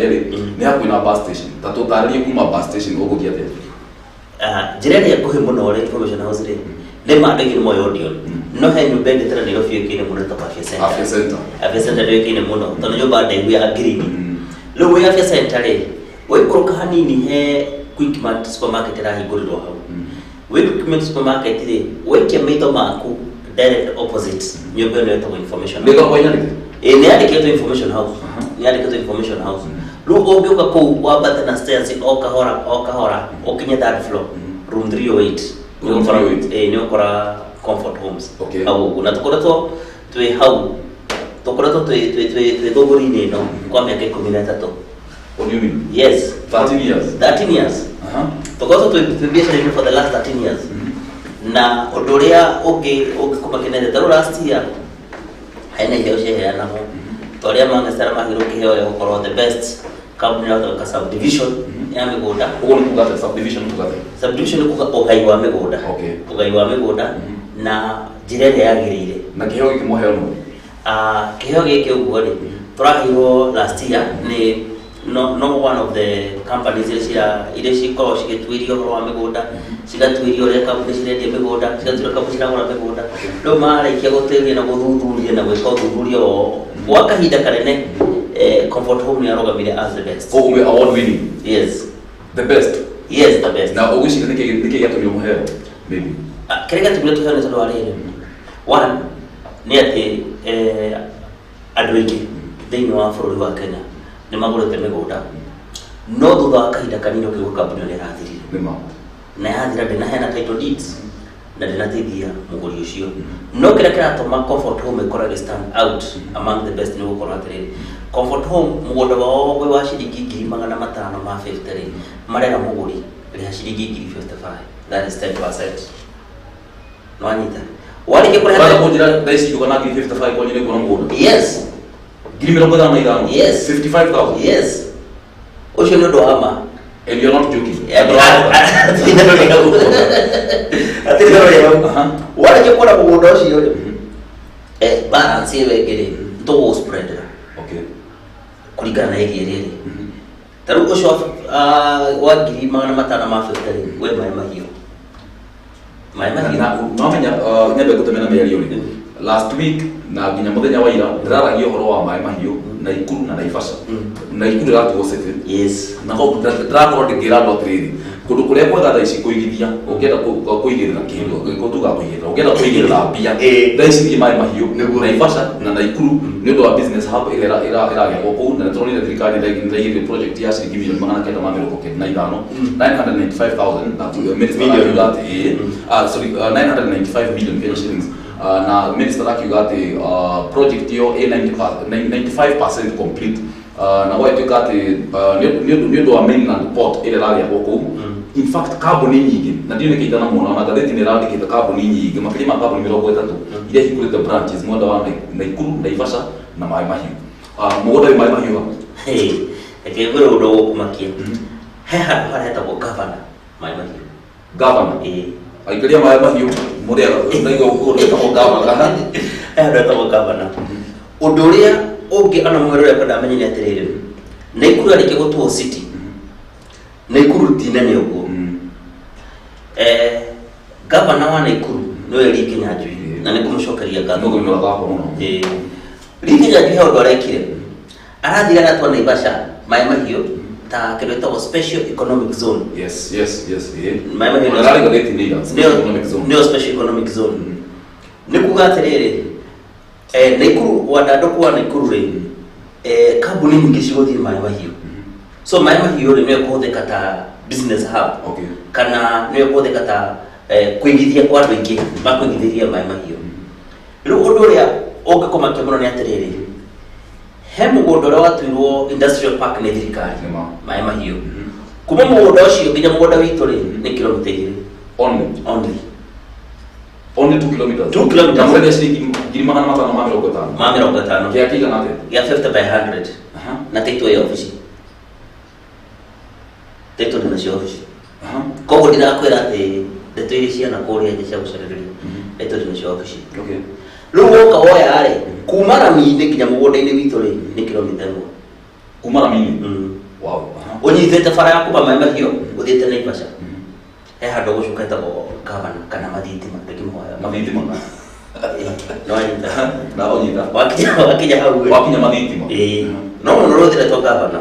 yale ni hapo ina bus station tatu tari kuma bus station ogo giate jirani ya kuhe muno ore information house re le maandiki mo audio no he nyumba ndetera ni rofio kine muno ta afya center re kine muno tono yo baada ya green lo we afya center re we kuruka hanini he quick mart supermarket ra higurirwo hau we quick mart supermarket re we kemito maku direct opposite nyumba no to information ndiko kwa nyani ni andiketo information house ni andiketo information house lu ogeuka ko wabata na stairs okahora okinya third floor room 308 ni okora comfort homes au kuna tukorato twe hau tukorato twe Thuguri ni no kwa miaka 13 what do you mean yes 13 years tukorato twe biashara ni for the last 13 years na odoria kuma kinete taro last year haina hiyo shehe na ho toria manga sara mahiro kiheo ya ukoro the best company out of subdivision ya migoda uko ni kugata subdivision kuga ogaiwa migoda na jirene yagirire na kiheo kimoheo no kiheo gike ugore turahiro last year ni no one of the companies ile shiko shiketwirio ro migoda shigatwirio le company shirende migoda shigatwirio company shiragora migoda ndo mara ikiagoteria na guthuthuria na gwika uthuthuria wakahinda kanene comfort home ya rogamire as the best we award winning yes the best now ogushi nike yato ni muheo maybe kerega tubile tuheo ni tolo arele one ni ati adwiki thini wa bũrũri wa Kenya ni magurite migoda no thutha wa kahinda kanini ukiguka company ni rathirire nima na yathira ndina hena title deeds na ndinatithia muguri ucio no kira kiratuma comfort home ikora stand out among the best ni gukora atiriri comfort home mugoda wao gwe wa shilingi 500 ma 50 marera muguri ri shilingi 55 that is 10%. No anita wali ke kora hata kujira daisi yuko na 55 kwa nyine kuna mugoda yes giri mero na idano yes 55,000 yes ocio ndo ama and you're not joking wale ke kora mugoda ucio balance yegere to spread kulingana na area ile taru ucio wa giri mana matana ma 50 we mahiyo no menya nyabe gutemena meri yuri last week na ginya muthenya wa ira ndiraragio horo wa mahiyo na ikuru na naifasha na ikuru ratu gosete yes na ko ndirakorwo ndigira ndo trade kundu kuria kwega thaici kuigithia ukienda kuigirira kindu kutuga kuigirira ukienda kuigirira pia thaici ni mahiyo naifasha na naikuru ni ndo wa business hub ira goko na tronire thirikari ndaigire project ya shilingi milioni 995,000 that minister that sorry 995 million Kenya shillings na minister akiuga ati project yo 95% complete na wao tuka ati ni ndo wa mainland port ile rali ya huko in fact carbon nyingi na ndio nikaitana muona na gazeti ni rali kita carbon nyingi makilima carbon 30 ile hikule the branches moda wa na ikuru naifasha na mahiyo moda ya mahiyo ekegwe ndo kumakia hata kwa governor aikalia mahiyo moda ndio ukore kama governor hata kwa governor udoria oge ana mwerore kada menye atirire na ikuru arike gutwo city na ikuru tinene ugo governor wa na ikuru no yari kinyajui na nikumshokeria gatho ngo no gaho no likinyajui ha ndo arekire arathira na twa Naivasha mahiyo ta kireto special economic zone yes mahiyo ndio gazeti ni economic zone ndio special economic zone nikugatirire na ikuru wadadoko wa na ikuru re kabuni nyingi cigothie mahiyo so mahiyo ni kutheka ta business hub kana ni kutheka ta kuigithia kwa andu ingi makuigithiria mahiyo riu undu ria ungikoma kimuno ni atiriri he mugondo ria watuirwo industrial park ni thirikari mahiyo kuma mugondo ucio nginya mugondo witu ri ni kilomita 2 only 2 kilometers 2 kilometers na shilingi 550 kia kiga nate ya 50 by 100 na title ya office title na office ko ndira kwira ati ndeto iri cia na kuria cia gucereria title na office riu woka woya ari kuma na minde nginya mugonda-ini witu ri ni kilomita 1 Kumara mini. Wow. Unyithete fara yaku ba maima hiyo uthiete na Ivasha. Hando gucuketa go gavana kana mathitima ndikimoya. Mathitima. No anyita. Na onyita. Wakinya hau. Wakinya mathitima. No rothire to gavana.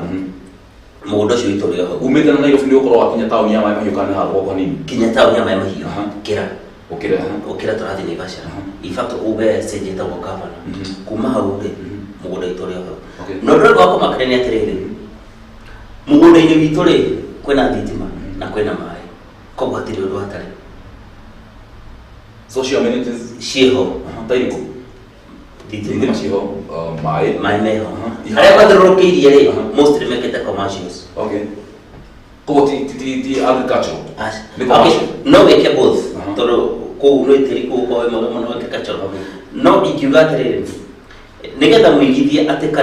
Mugundo cio itorio hau. Umete na Nairobi ni ukorwo wakinya tauni ya maima hiyo kana hapo kwa nini? Kinya tauni ya maima hiyo. Kira. Ukira turathi ni Ivasha. In fact ube sejeta go gavana. Kuma hau ri mugundo itorio hau. No ndo gwako makreni atiriri. Mugunda-ini witu ri kwina thitima na kwina mai. Koguo hatiri undu hatari. Social amenities ciho taiko. Thitima ciho mai meho. Haria mathiũrũrũkĩirie ri mostly mekĩte commercials. Okay. Koguo ti agriculture. Okay. No weke both. Tondũ kũu no tĩri kũu kwa mwega mũno agriculture. No ingiuga atĩrĩrĩ nigetha mũigithie atĩka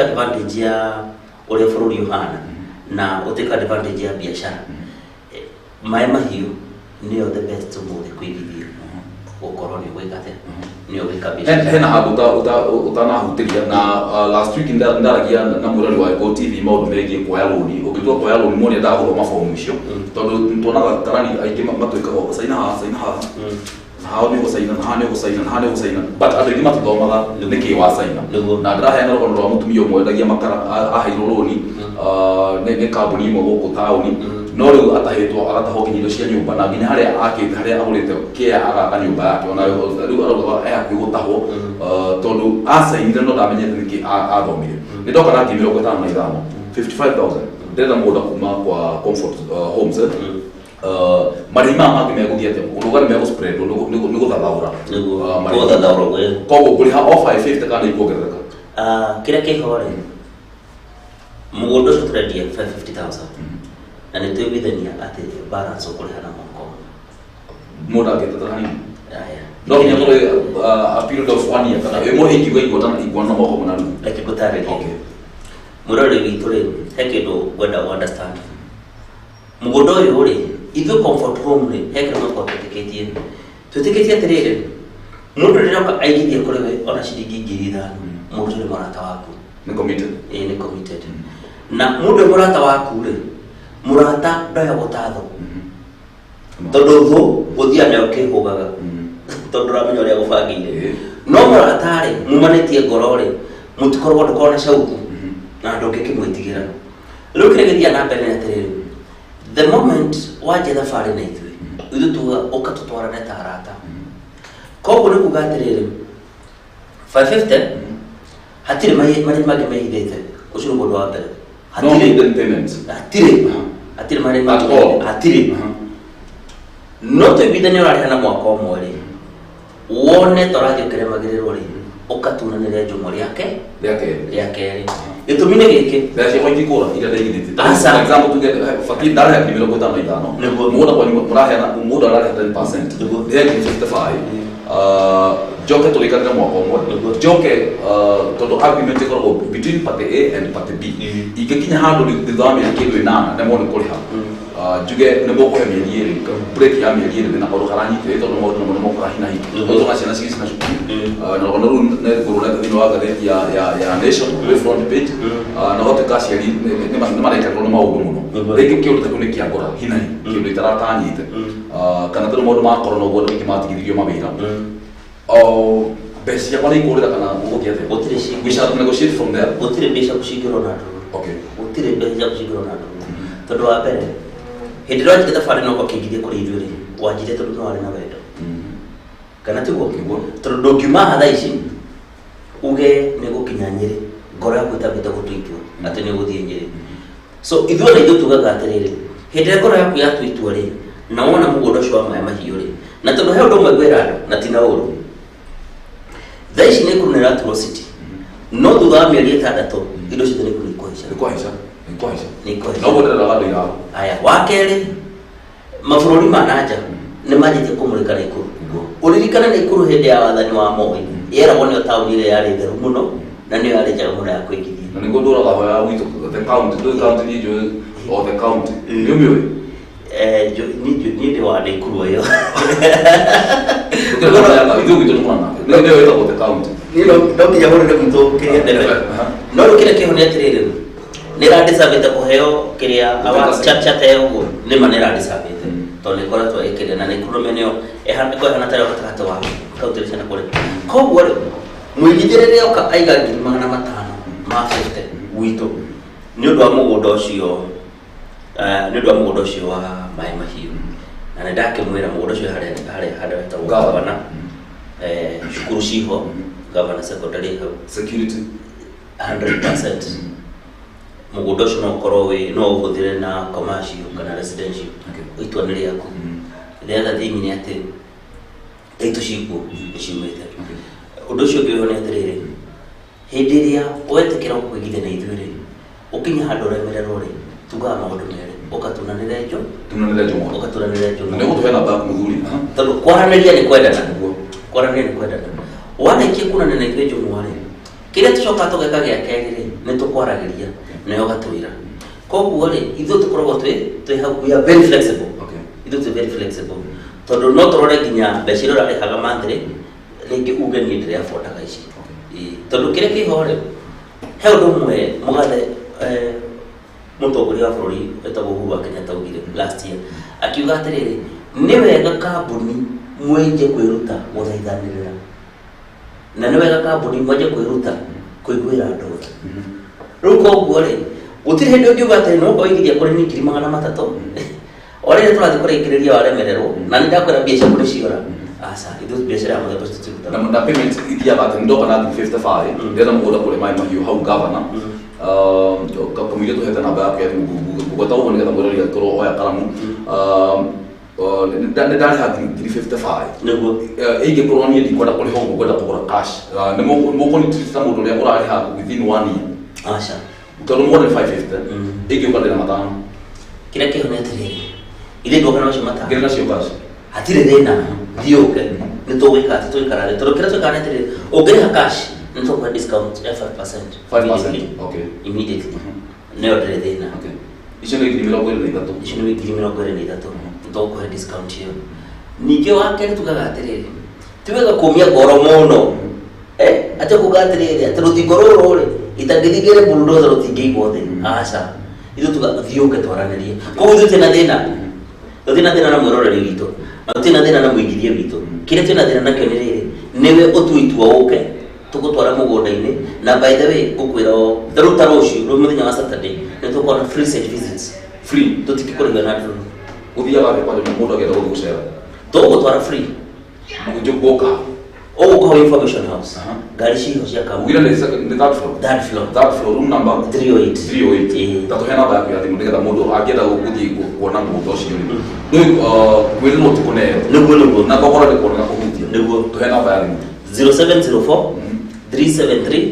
advantage ya ule bũrũri ũhana na ũtĩka advantage ya biashara. Maĩ mahiũ nĩyo the best mũthĩ kwĩgithia gũkorwo nĩ gwĩkate nĩyo gwĩka biashara. Hena handũ ũtanahutĩria na last week ndaragia na mũrori wa Go TV maũndũ megiĩ kuoya rũni. Ũngĩtua kuoya rũni mũndũ endaga gũthoma fomu icio tondũ tuonaga tarani aingĩ matuĩkaga saina haha hao ni gusaina but andũ aingĩ matithomaga nĩkĩ wa saina na ndĩraheana rũgano rwa mũtumia ũmwe endagia makara aheirwo rũni nĩ kambuni ĩmwe gũkũ taũni no rĩu agatahwo nginya indo cia nyũmba na nginya harĩa agũrĩte kĩa agaka nyũmba yake ona rĩu arauga hakuhĩ gũtahwo tondũ asainire no ndamenyete nĩkĩ athomire. Nĩ ndoka na ngiri 55 55,000 ndĩrenda mũgũnda kuma kwa Comfort Homes marĩhi maya mangĩ megũthiĩ atĩa ũrugarĩ megũspread nĩ gũthathaũra koguo ngũrĩha o 550 kana ikuongerereka. Kĩrĩa kĩho rĩ mũgũnda ũcio tũrendia 550,000 na nĩ twĩiguithania atĩ balance ũkũrĩha na mwaka mũndũ angĩteta hanini no nginya tũrĩ a period of 1 year kana ĩmwe ingiuga iguana na mwaka mũna rĩu reke ngũtarĩrie mũrori witũ rĩ he kĩndũ ngwenda understand mũgũnda ũyũ rĩ ithuĩ Comfort Home rĩ he kĩndũ twĩtĩkĩtie atĩrĩrĩ mũndũ rĩrĩa oka aigithia kũrĩ we ona ciringi 5,000 mũndũ nĩ mũrata waku nĩ committed nĩ committed na mũndũ mũrata waku rĩ mũrata ndoya gũtathwo tondũ thũ gũthiĩ nayo kĩhũgaga tondũ ũramenya ũrĩa gũbangĩire no mũrata rĩ mumanĩtie ngoro rĩ mũtikoragwo ndũkorwo na cauku na ndũngĩkĩmwĩtigĩra. Rĩu kĩrĩa gĩthiaga na mbere nĩ atĩrĩrĩ the moment wanjia thabarĩ na ithuĩ tuga ũkatũtwarane ta arata koguo nĩ kuga atĩrĩrĩ 550 hatirĩ marĩ mangĩ mehithĩte ũcio nĩ mũndũ wa mbere hatirĩ no twĩiguithania ũrarĩha na mwaka ũmwe rĩ wone torathiĩ ũkĩremagĩrĩrwo rĩ ũkatunanĩre njumo rĩa kerĩ gĩtũmi nĩ gĩkĩ mbeca kwa ingĩkũra iria ndaigithĩtie for example tuge fakiri ndarĩha ngiri 55 mũgũnda kwa mũndũ ararĩha 10% rĩa ngiri 55 njoke tũrĩkanĩre mwaka ũmwe njoke tondũ agreement ĩkoragwo between party A and party B ingĩkinya handũ thutha wa mĩeri kĩndũ 8 nemo nĩ kũrĩha njuge nĩ mũkũhe mĩeri ĩrĩ break ya mĩeri ĩrĩ na kaũndũ karanyitĩte tondũ maũndũ namo nĩ mokaga hi na hi tondũ na ciana cigĩci na cukuru na rũgano rũu nĩ ngũrũnete thĩinĩ wa ngathĩti ya Nation front page na gũtuĩka aciari nĩ marekererwo nĩ maũndũ mũno rĩngĩ kĩũndũ ta kĩu nĩ kĩagũra hi na hi kĩũndũ itaratanyĩte kana tondũ maũndũ ma korona ũguo andũ aingĩ matigithirio mawĩra mbeca ciakwa nĩ ikũrĩra kana gũgũthiĩ atĩa we shall negotiate from there. Gũtirĩ mbeca gũcingĩrwo na ndũrũ gũtirĩ mbeca gũcingĩrwo na ndũrũ tondũ wa mbere hĩndĩ ĩrĩa wanjire thabarĩ no ũkĩigithia kũrĩ ithuĩ rĩ wanjire tondũ nĩ warĩ na wendo kana tiguo tondũ ndũngiuma haha thaa ici uge nĩ gũkinya Nyĩrĩ ngoro yaku ĩtambĩte gũtũitua atĩ nĩ ũgũthiĩ Nyĩrĩ so ithuĩ ona ithuĩ tugaga atĩrĩrĩ hĩndĩ ĩrĩa ngoro yaku yatua itua rĩ na wona mũgũnda ũcio wa maĩ mahiũ rĩ na tondũ he ũndũ ũmwe ngwĩra andũ na ti na ũru thaa ici nĩ kũrũ nĩ ĩratũrwo city no thutha wa mĩeri 6 indo ciothe nĩ kũrũ ikũhaica no gũterera handũ irao aya wa kerĩ mabũrũri ma nanja nĩ manjĩtie kũmũrĩka Naikuru ũririkane Naikuru hĩndĩ ya wathani wa Moi yeragwo nĩyo taũni ĩrĩa yarĩ theru mũno na nĩyo yarĩ njega mũno ya kwĩigithia na nĩguo ndũraga hoya gwitũ the county ndũĩ county nĩ njũĩ o the county nĩ ũmĩũĩ niĩ ndĩ wa Naikuru ĩyo ithuĩ gwitũ nĩ mũrana nĩyo ĩtagwo the county no kinya hore mtu kiria ndebe no kile kiho ni atirire ni radisabete kuheo kiria awa chat ego ni manera radisabete to ni kora to ekire na ni kurumeneo ehana ko ehana tara kata wa kautirisa na kore ko wore mwigithirire oka aiga 500 mafete wito ni undu wa mugundo ucio ni undu wa mugundo ucio wa mai mahiu na ndake mwira mugundo ucio hare ta gavana shukuru shiho gavana secondary security 100% mugundo ucio no korowe no uhuthire na commercial kana residential itwa nile yako the other thing ni ati eto shiku ishimete undu ucio ngiho ni atirire hindi iria wetekera kwigithia na ithuire ukinya handu remererwo ri tugaga maundu mere ukatunanira ejo ukatunanira ejo ndio mtu hana back mudhuri tondu kwaraniria ni kwendana wanaikia kunanira na ithuire ejo mware kiria tucoka tugeka gia kerire ni tukwaragiria nayo gatwira koguo ri ithu tukoragwo twi haku ya very flexible ithu very flexible tondu no turore nginya mbeca iria ũrarĩhaga monthly ringi uge ni ndire afondaga ici tondu kiria kihore he undu mwe mugathe mutongoria wa bururi etagwo Uhuru Kenyatta ugire last year akiuga atiriri ni wega kambuni mwenje kwiruta guthaithanirira na ni wega kambuni mwenje kwiruta kuiguira andu riu koguo ri gutiri hindi ungiuga atiri no oigithia kuri ni 300 orire turathi kurekereria waremererwo na ni ndakwira biacara kuri ciora asa ithu biacara ya muthe tututa na munda payment idia bata ndoka na 55 ndena mugoda kule mai mahiu hau gavana kamile to heta na ba ke gugota ubone ka mugora ya toro oya kalamu ndani ha 355 nego ege koroni ndi kwenda kule hongo kwenda kugura cash nemo koni tisa mudo ya kura ha within 1 year asa toro more than 550 ege kwenda na matano kila kitu ni atiri ile ndo kana mata kila sio cash atire thina thioke ni to wika ati to ikarare toro kila to kana atire ogere cash ni to kwa discount 5% okay immediately neo tire thina okay icio ni ngiri mirongo ĩrĩ na ithatũ icio ni ngiri mirongo ĩrĩ na ithatũ to kwa discount hiyo ningĩ wake ni tugaga atiriri tiwega kumia goro muno ate kugatiriri ati rutingo rũrũ ri itangithigire bulldozer rutingeigwo thi aca ithu tugaga thioke twaranirie koguo ithu tena thina na mwiroreri witũ na tena thina na muingithie witũ kire tena thina nakio ni riri niwe utuitua uke tugutwara mugunda-ini na by the way gukwira daruta rucio muthenya wa Saturday ni tukona free site visits free tutikikuriga na nduru uthiaga kwa mundu agenda gugucera tugutwara free ujugoka kwa information house gari ciho cia kamu ugira ni third floor room number 308 tatu hena ba ya thimu nigetha mundu angienda guthii kuona mundu ucio ni kwiri no tukune niguo na thogora ni kuona kuhutia niguo tuhena ba ya 0704 373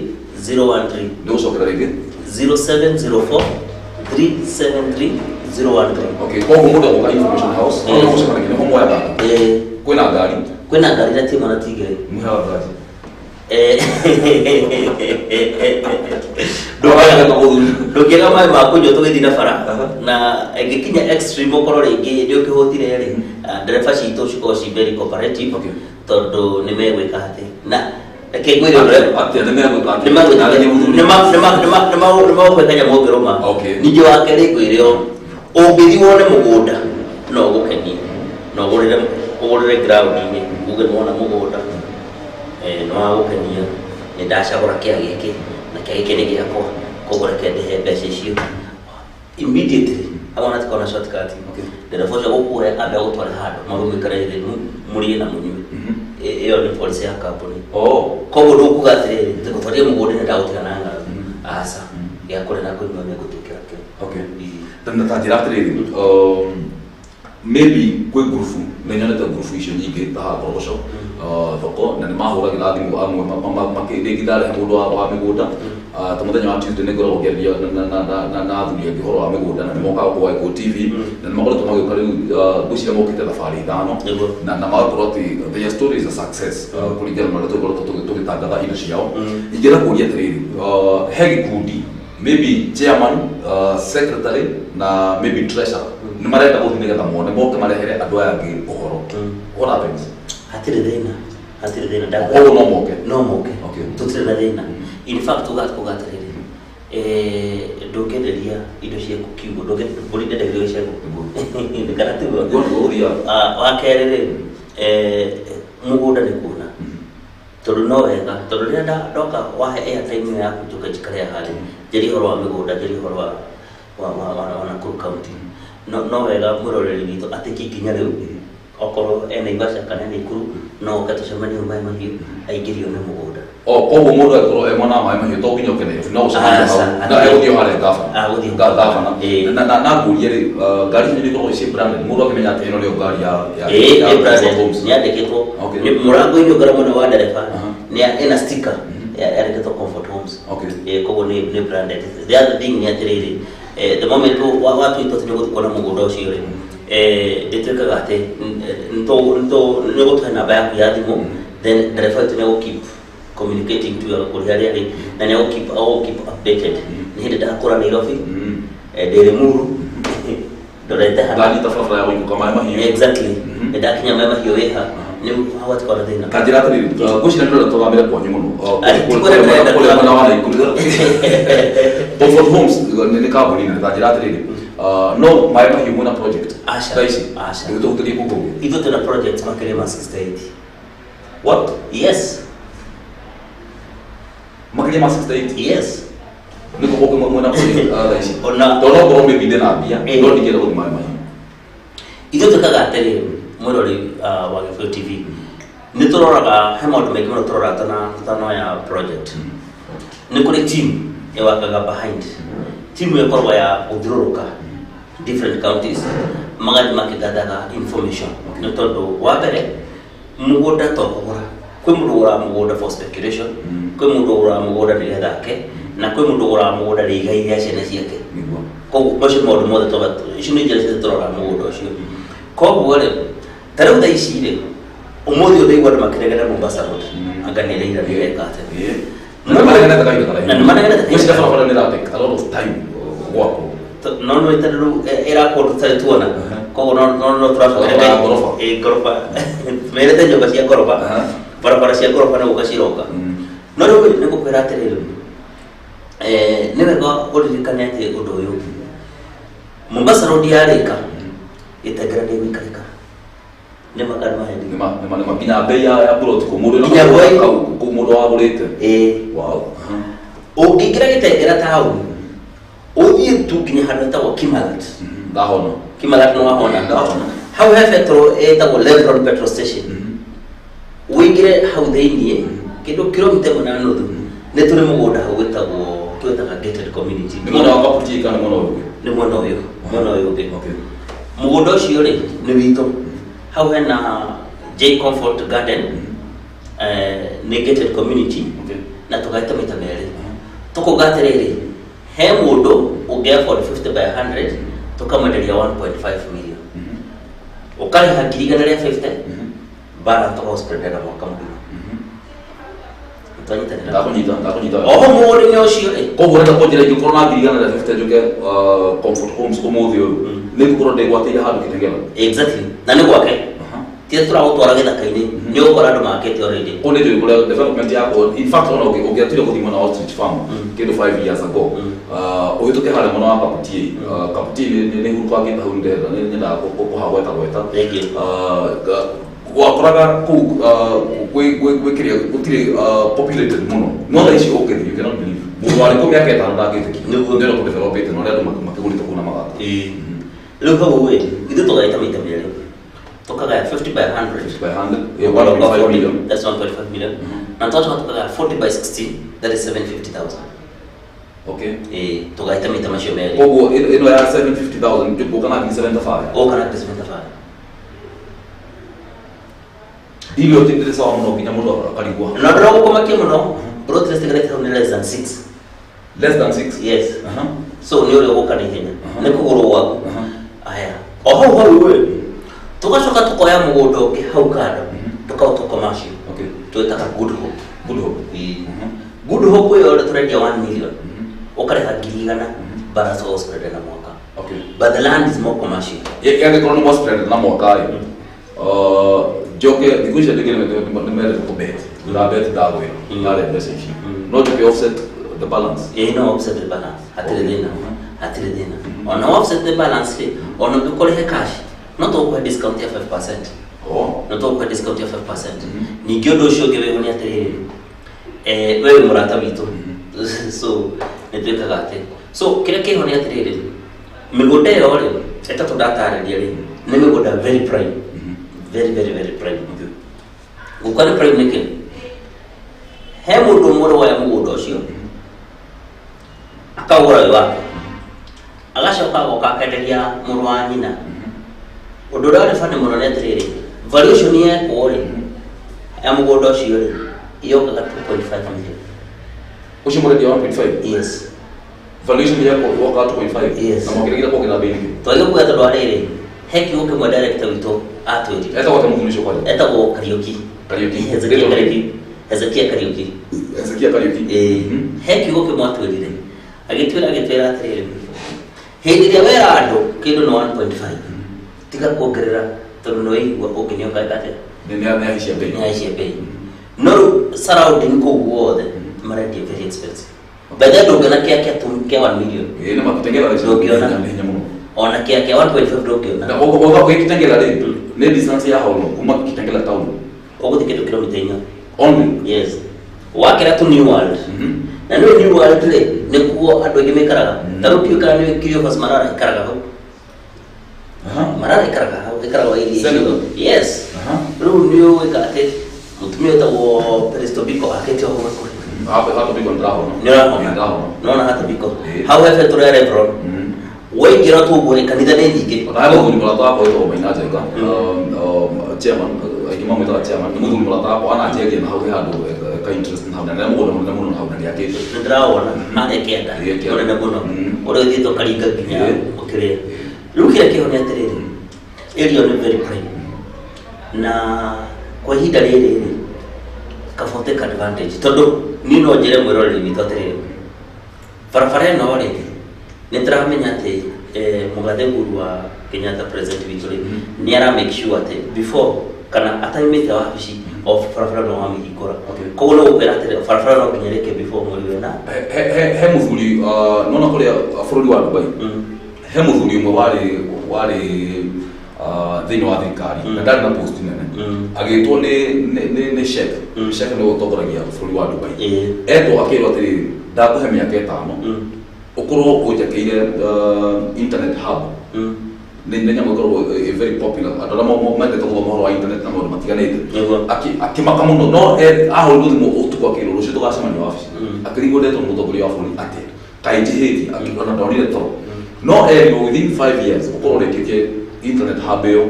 013 ndio sokera rigi 0704 373 013 okay kwa mundu wa information house ndio kusema ni homo ya baba kwena gari na timu na tigere mhawa gari ndũngĩaga maĩ ma kũnyua tũgĩthiĩ na bara na ĩngĩkinya extreme ũkorwo rĩngĩ nĩ ũkĩhũtire rĩ ndereba citũ cikorwo ci very cooperative tondũ nĩ megwĩka atĩ na reke ngwĩre nĩmagũkwĩka nyamũ ũngĩrũma ningĩ wa kerĩ ngwĩre o ũngĩthiĩ wone mũgũnda no ũgũkenie no ũgũrĩre ground-inĩ uge nĩwona mũgũnda nĩ wagũkenia nĩ ndacagũra kĩa gĩkĩ na kĩa gĩkĩ nĩ gĩakwa koguo reke ndĩhe mbeca icio immediately agona tikona shortcut ndereba ũcio gũkuoya ambe agũtware handũ magũmĩkare thĩ mũrĩe na mũnyue ĩyo nĩ policy ya kambuni koguo ndũkuga atĩrĩrĩ tũgũtwarie mũgũnda-inĩ ndagũtiga na ng'aragu aca gĩakũrĩa na kũnyua megũtwĩkĩra kĩo na njĩra atĩrĩrĩ maybe kwĩ ngurubu nĩ nyonete ngurubu icio nyingĩ ta haha Ngoroco thoko na nĩ mahũragĩra thimũ amwe rĩngĩ ndarehe mũndũ wa mĩgũnda ta mũthenya wa Tuesday nĩ ngoragwo ngĩaria na athuri angĩ ũhoro wa mĩgũnda na nĩ mokaga kwa TV na nĩ makoretwo magĩũka rĩu ngwĩciria mokĩte thabarĩ ithano na magakorwo atĩ their story is a success kũringana na ũrĩa tũgĩkoretwo tũgĩtangatha indo ciao ingĩenda kũria atĩrĩrĩ he gĩkundi maybe chairman secretary na maybe treasurer nĩ marenda gũthiĩ nĩgetha mone moke marehere andũ aya angĩ ũhoro what happens hatirĩ thĩna no moke tutire na thina in fact tugatire ndokenderia indo cia kukiugo ndokende ndegerio cia kukiugo nikana tu wakerere mugunda ni kuna tondu no wega tondu ria ndoka wahe airtime yaku tukajikaria hali jeri horo wa migunda jeri horo wa Nakuru County no wega muroreri witũ atĩ kinya rĩu okorwo ena Naivasha kana Nakuru no gatucemania maĩ mahiũ aingĩrio nĩ mũgũnda koguo mũndũ akorwo mwana wa maĩ mahiũ to nginya ũkenere no ũcemanie hau na egũthiĩ harĩa gavana na ngũrie rĩ ngari ici nĩ ikoragwo ciĩ branded mũndũ akĩmenya atĩ ĩno nĩyo ngari ya nĩyandĩkĩtwo mũrango-inĩ ũngĩra mwena wa ndereba ĩna sticker yandĩkĩtwo Comfort Homes koguo nĩ branded. The other thing nĩ atĩrĩrĩ the moment watu ito tũgũthiĩ kuona mũgũnda ũcio rĩ ndĩtuĩkaga atĩ nĩgũtũhe namba yaku ya thimũ then ndereba witũ nĩegũ-keep communicating to kũrĩ harĩa rĩ na nĩegũ-keep updated nĩ hĩndĩ ndakũra Nairobi ndĩ Limuru ndorete ngari tabarabara ya gũikũka maĩ mahiũ exactly ndakinya maĩ mahiũ wĩha nĩu hawatĩkona thĩna kanjĩra atĩrĩrĩ ngwĩciria ndĩrenda tũgambĩre kwanyu mũno kũrĩa mwena wa Naikuru Comfort Homes nĩ kambuni nene kanjĩra atĩrĩrĩ no maĩ mahiũ mwĩna project aca tũgũtũrie kũkũ ithuĩ twĩna project makĩria ma 68 what yes makĩria ma 68 yes nĩ kũkũ mwĩna project thaici ona tondũ okorwo mĩbinde na mbia no ndingĩenda gũthiĩ maĩ mahiũ ithuĩ twĩkaga atĩrĩrĩ mwĩrori wa Gikuyu TV nĩ tũroraga he maũndũ maingĩ mũno tũroraga tanoya project nĩ kũrĩ team ĩwakaga behind team ĩkoragwo ya gũthiũrũrũka different counties magathiĩ makĩgathaga information nĩ tondũ wa mbere mũgũnda to kũgũra kwĩ mũndũ ũgũraga mũgũnda for speculation kwĩ mũndũ ũgũraga mũgũnda nĩgetha ake na kwĩ mũndũ ũgũraga mũgũnda nĩ igai rĩa ciana ciake koguo macio maũndũ mothe icio nĩ njĩra ciothe tũroraga mũgũnda ũcio koguo rĩ ta rĩu thaa ici rĩ ũmũthĩ ũndũ andũ makĩregera Mombasa Road anga nĩ ĩraira nĩ weka atĩ na nĩ manegenete gwĩciria barabara nĩ ĩratake a lot of time gwakwo no no ĩtarĩ ĩrakwo tũtarĩ tuona koguo no tũracokereria ngoroba merete nyũmba cia ngoroba barabara cia ngoroba nĩ gũka ciroka no rĩu nĩ ngũkwĩra atĩrĩrĩ nĩ wega ũririkane atĩ ũndũ ũyũ Mombasa Road yarĩka ĩtengera ndĩgũikarĩka nĩ makari mahendi nĩ makinya bei ya plot kũ mũndũ wagũrĩte ũngĩingĩra gĩtengera taũni ũthiĩ tu nginya handũ ĩtagwo Kimalat ndahona Kimalat no wahona hau he petrol ĩtagwo Levron petrol station ũingĩre hau thĩiniĩ kĩndũ kilomita ĩmwe na nuthu nĩ tũrĩ mũgũnda hau twĩtaga gated community nĩ mwena wa Kabuti kana mwena ũyũ nĩ mwena ũyũ ũngĩ mũgũnda ũcio rĩ nĩ witũ hau hena J Comfort Garden nĩ gated community na tũgaita maita merĩ tũkauga atĩrĩrĩ he mũndũ ũngĩa for 50 by 100 tũkamwenderia 1.5 million ũkarĩha ngiri igana rĩa 50 bara tũgaũsprendera mwaka mũgima ndakunyita oho mũgũnda-inĩ ũcio rĩ koguo renda kũnjĩra ingĩkorwo na ngiri igana rĩa 50 njuke Comfort Homes ũmũthĩ ũyũ nĩ ngũkorwo ndĩgwatĩire handũ kĩtengera exactly na nĩ gwake tĩe tũragũtwara gĩthaka-inĩ nĩ ũgũkora andũ makĩte already kũu nĩ njũĩ kũrĩa development yako in fact ona ũngĩatire gũthimwo na Ostrich Farm kĩndũ 5 years ago ũhĩtũke harĩa mwena wa Kabuti Kabuti nĩ hurũkangĩte hau ndera nyendaga kũhagweta wakoraga kũu gwĩkĩria gũtirĩ populated mũno no thaa ici ũngĩthiĩ you cannot believe mũndũ warĩ kũ mĩaka ĩtano ndangĩtĩkia nĩũndũ kũdevelopĩte no arĩa andũ makĩgũrĩte kũu na magata rĩu hau ĩ ithuĩ tũgaita maita merĩ tukagaya 50 by 100 1.5 million that's 1.5 million na total tukagaya 40 by 60 that is 750,000 okay tugaita maita macio merĩ koguo ĩno ya 750,000 ũka na 75 ũka na 75 dili ũtindĩrĩ sawa mũno nginya mũndũ akarigwa na ndĩragũkũmakia mũno plot rate ĩgarĩte hau nĩ less than 6 yes so nĩ ũrĩa ũgũka na ihenya nĩ kũgũrwo gwaku aya o hau ĩ tugacoka tukoya mũgũnda ũngĩ hau kando tũkaũtua commercial twĩtaga Good Hope ĩyo rĩ tũrendia 1 million ũkarĩha ngiri igana bara tũgaũsprendera na mwaka but the land is more commercial yangĩkorwo nĩ more spread na mwaka joke dikuisha dingine nimele ko bet la bet dago na le message not to offset the balance no offset the balance atire dena on offset the balance on to kole cash not to discount ya 5%. No to ko discount ya 5%. Ni gyodo sho gebe woni atire wewe murata bitu so netweka gate so kile ke honi atire migoda yore eta to data ari dire ne migoda very prime very prime ukale prime neke he mudo moro wa mugodo sho akawora wa agasha kwa kakenderia muru wa nyina odora fane moro ne atire valuation ye kore ya mugodo sho iyo kaka 2.5 million ushimore dia 1.5 yes valuation yako waka 2.5 yes na mwingine kwa kina bei toyo kwa to dware heki uke mwa director wito atwedi eta kwa mtumisho kwa eta go karaoke Hezekia karaoke heki uke mwa atwedi re agitwera atwedi hindi dia wera ando kido no 1.5 tika kuongerera tono no igwa ukinyo kakate nene anaishia bei no surrounding ko wode mara dia very expensive bada do gana kia tumke 1 million na makutengela do giona ona kia 1.5 do giona na ogo kitengela le ne distance ya holo kuma kitengela town ogo diketo kilomita nya only yes wakira to new world na no new world le ne ko adoge mekaraga daru kiyo kana ne kiyo pas marara karaga ho marara karaga ili yes ru new ikate mutumio tawo peristobiko aketi ho hata biko ndraho no na hata biko however to rebron we gira to bone kanida ne ndike hapo ni mlata hapo hiyo maina jaga chairman ikima meta chairman ni mtu mlata hapo ana ajeli na hawe hado ka interest na hapo na muno hapo na yake ndrao na ade kenda ore na bono ore dito kaliga kinya okire lukira kio ne atere area ne very prime na kwa hida lele kafote advantage todo nino jere mwero ni totere farfare no le netra menyate mugade gurwa Kenyatta president Victory niara make sure that before kana attainment wa bishi of farfare no ami ikora ko lo operator farfare no kinyereke before mo na he muzuri nona kole afrodi wa Dubai he muzuri mo wale thini wa thirikari na ndari na post nene agitwo ne chef no tokoragia buri wa Dubai eto akero atiri ndakuhe miaka 5 ukorwo ujakeire internet hub ne nyamo korwo very popular adala mo mende to mo wa internet na mo matiganete akimaka muno no aho ndumo utukwa kiro rusho tukasema ni office akirigo deto muto buri wa funi ate kaijiheti akikona donire to no within 5 years ukorwo rekeke internet hub yo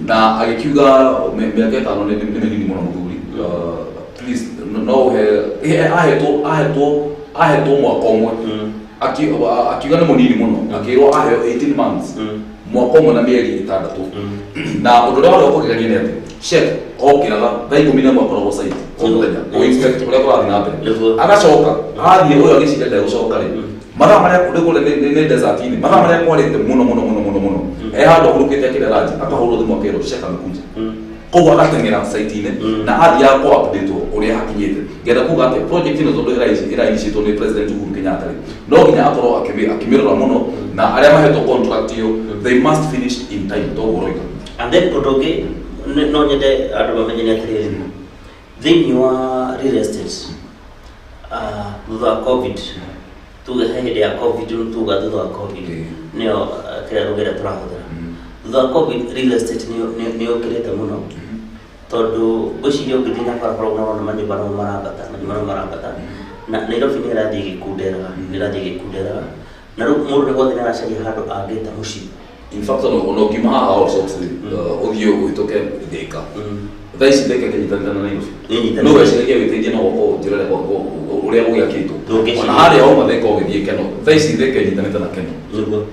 na agikiuga miaka 5 ne menini muno muguri please no aheto mwaka umwe akiuga ni munini muno akirwo aheo 18 months mwaka umwe na mieri 6 na undu ria wale ukugegania nete chef okiraga thaigo mina mwaka ro site omuthenya o inspect uria kwa thina mbere agacoka athie uyo agicira nda gucoka ri mara maria kule ne desert ini mara maria kwalite muno hado urukite kile raji akahuro thimu akero chef amekuja kogo agatengera site ine na athi ya ko update uria hakinyite ngenda kuga ati project ino zondo ira initiative ni president Uhuru Kenyatta no nginya akorwo akimirora muno na aria maheto contract yo they must finish in time to goroiga and then kodoge no nyede adu bamenyene atire thini wa real estate thutha covid tuga hende ya covid tuga thutha covid neo kira rugera turahũthĩra thutha covid real estate nio kirete muno tondu gũciria ũngĩthiĩ na barabara ũnaona manyũmba no marambata na Nairobi nĩrathiĩ gĩkunderaga na rĩu mũndũ nĩ guothe nĩaracaria handũ angĩta mũciĩ in fact no kimaha also uthio uitoke thika thaici thika kenyitana na Nairobi no weciria wĩteithie no njĩra uria gũgĩakĩtwo ona harĩa o matheka ũgĩthiĩ keno thaici thika kenyitanĩte na keno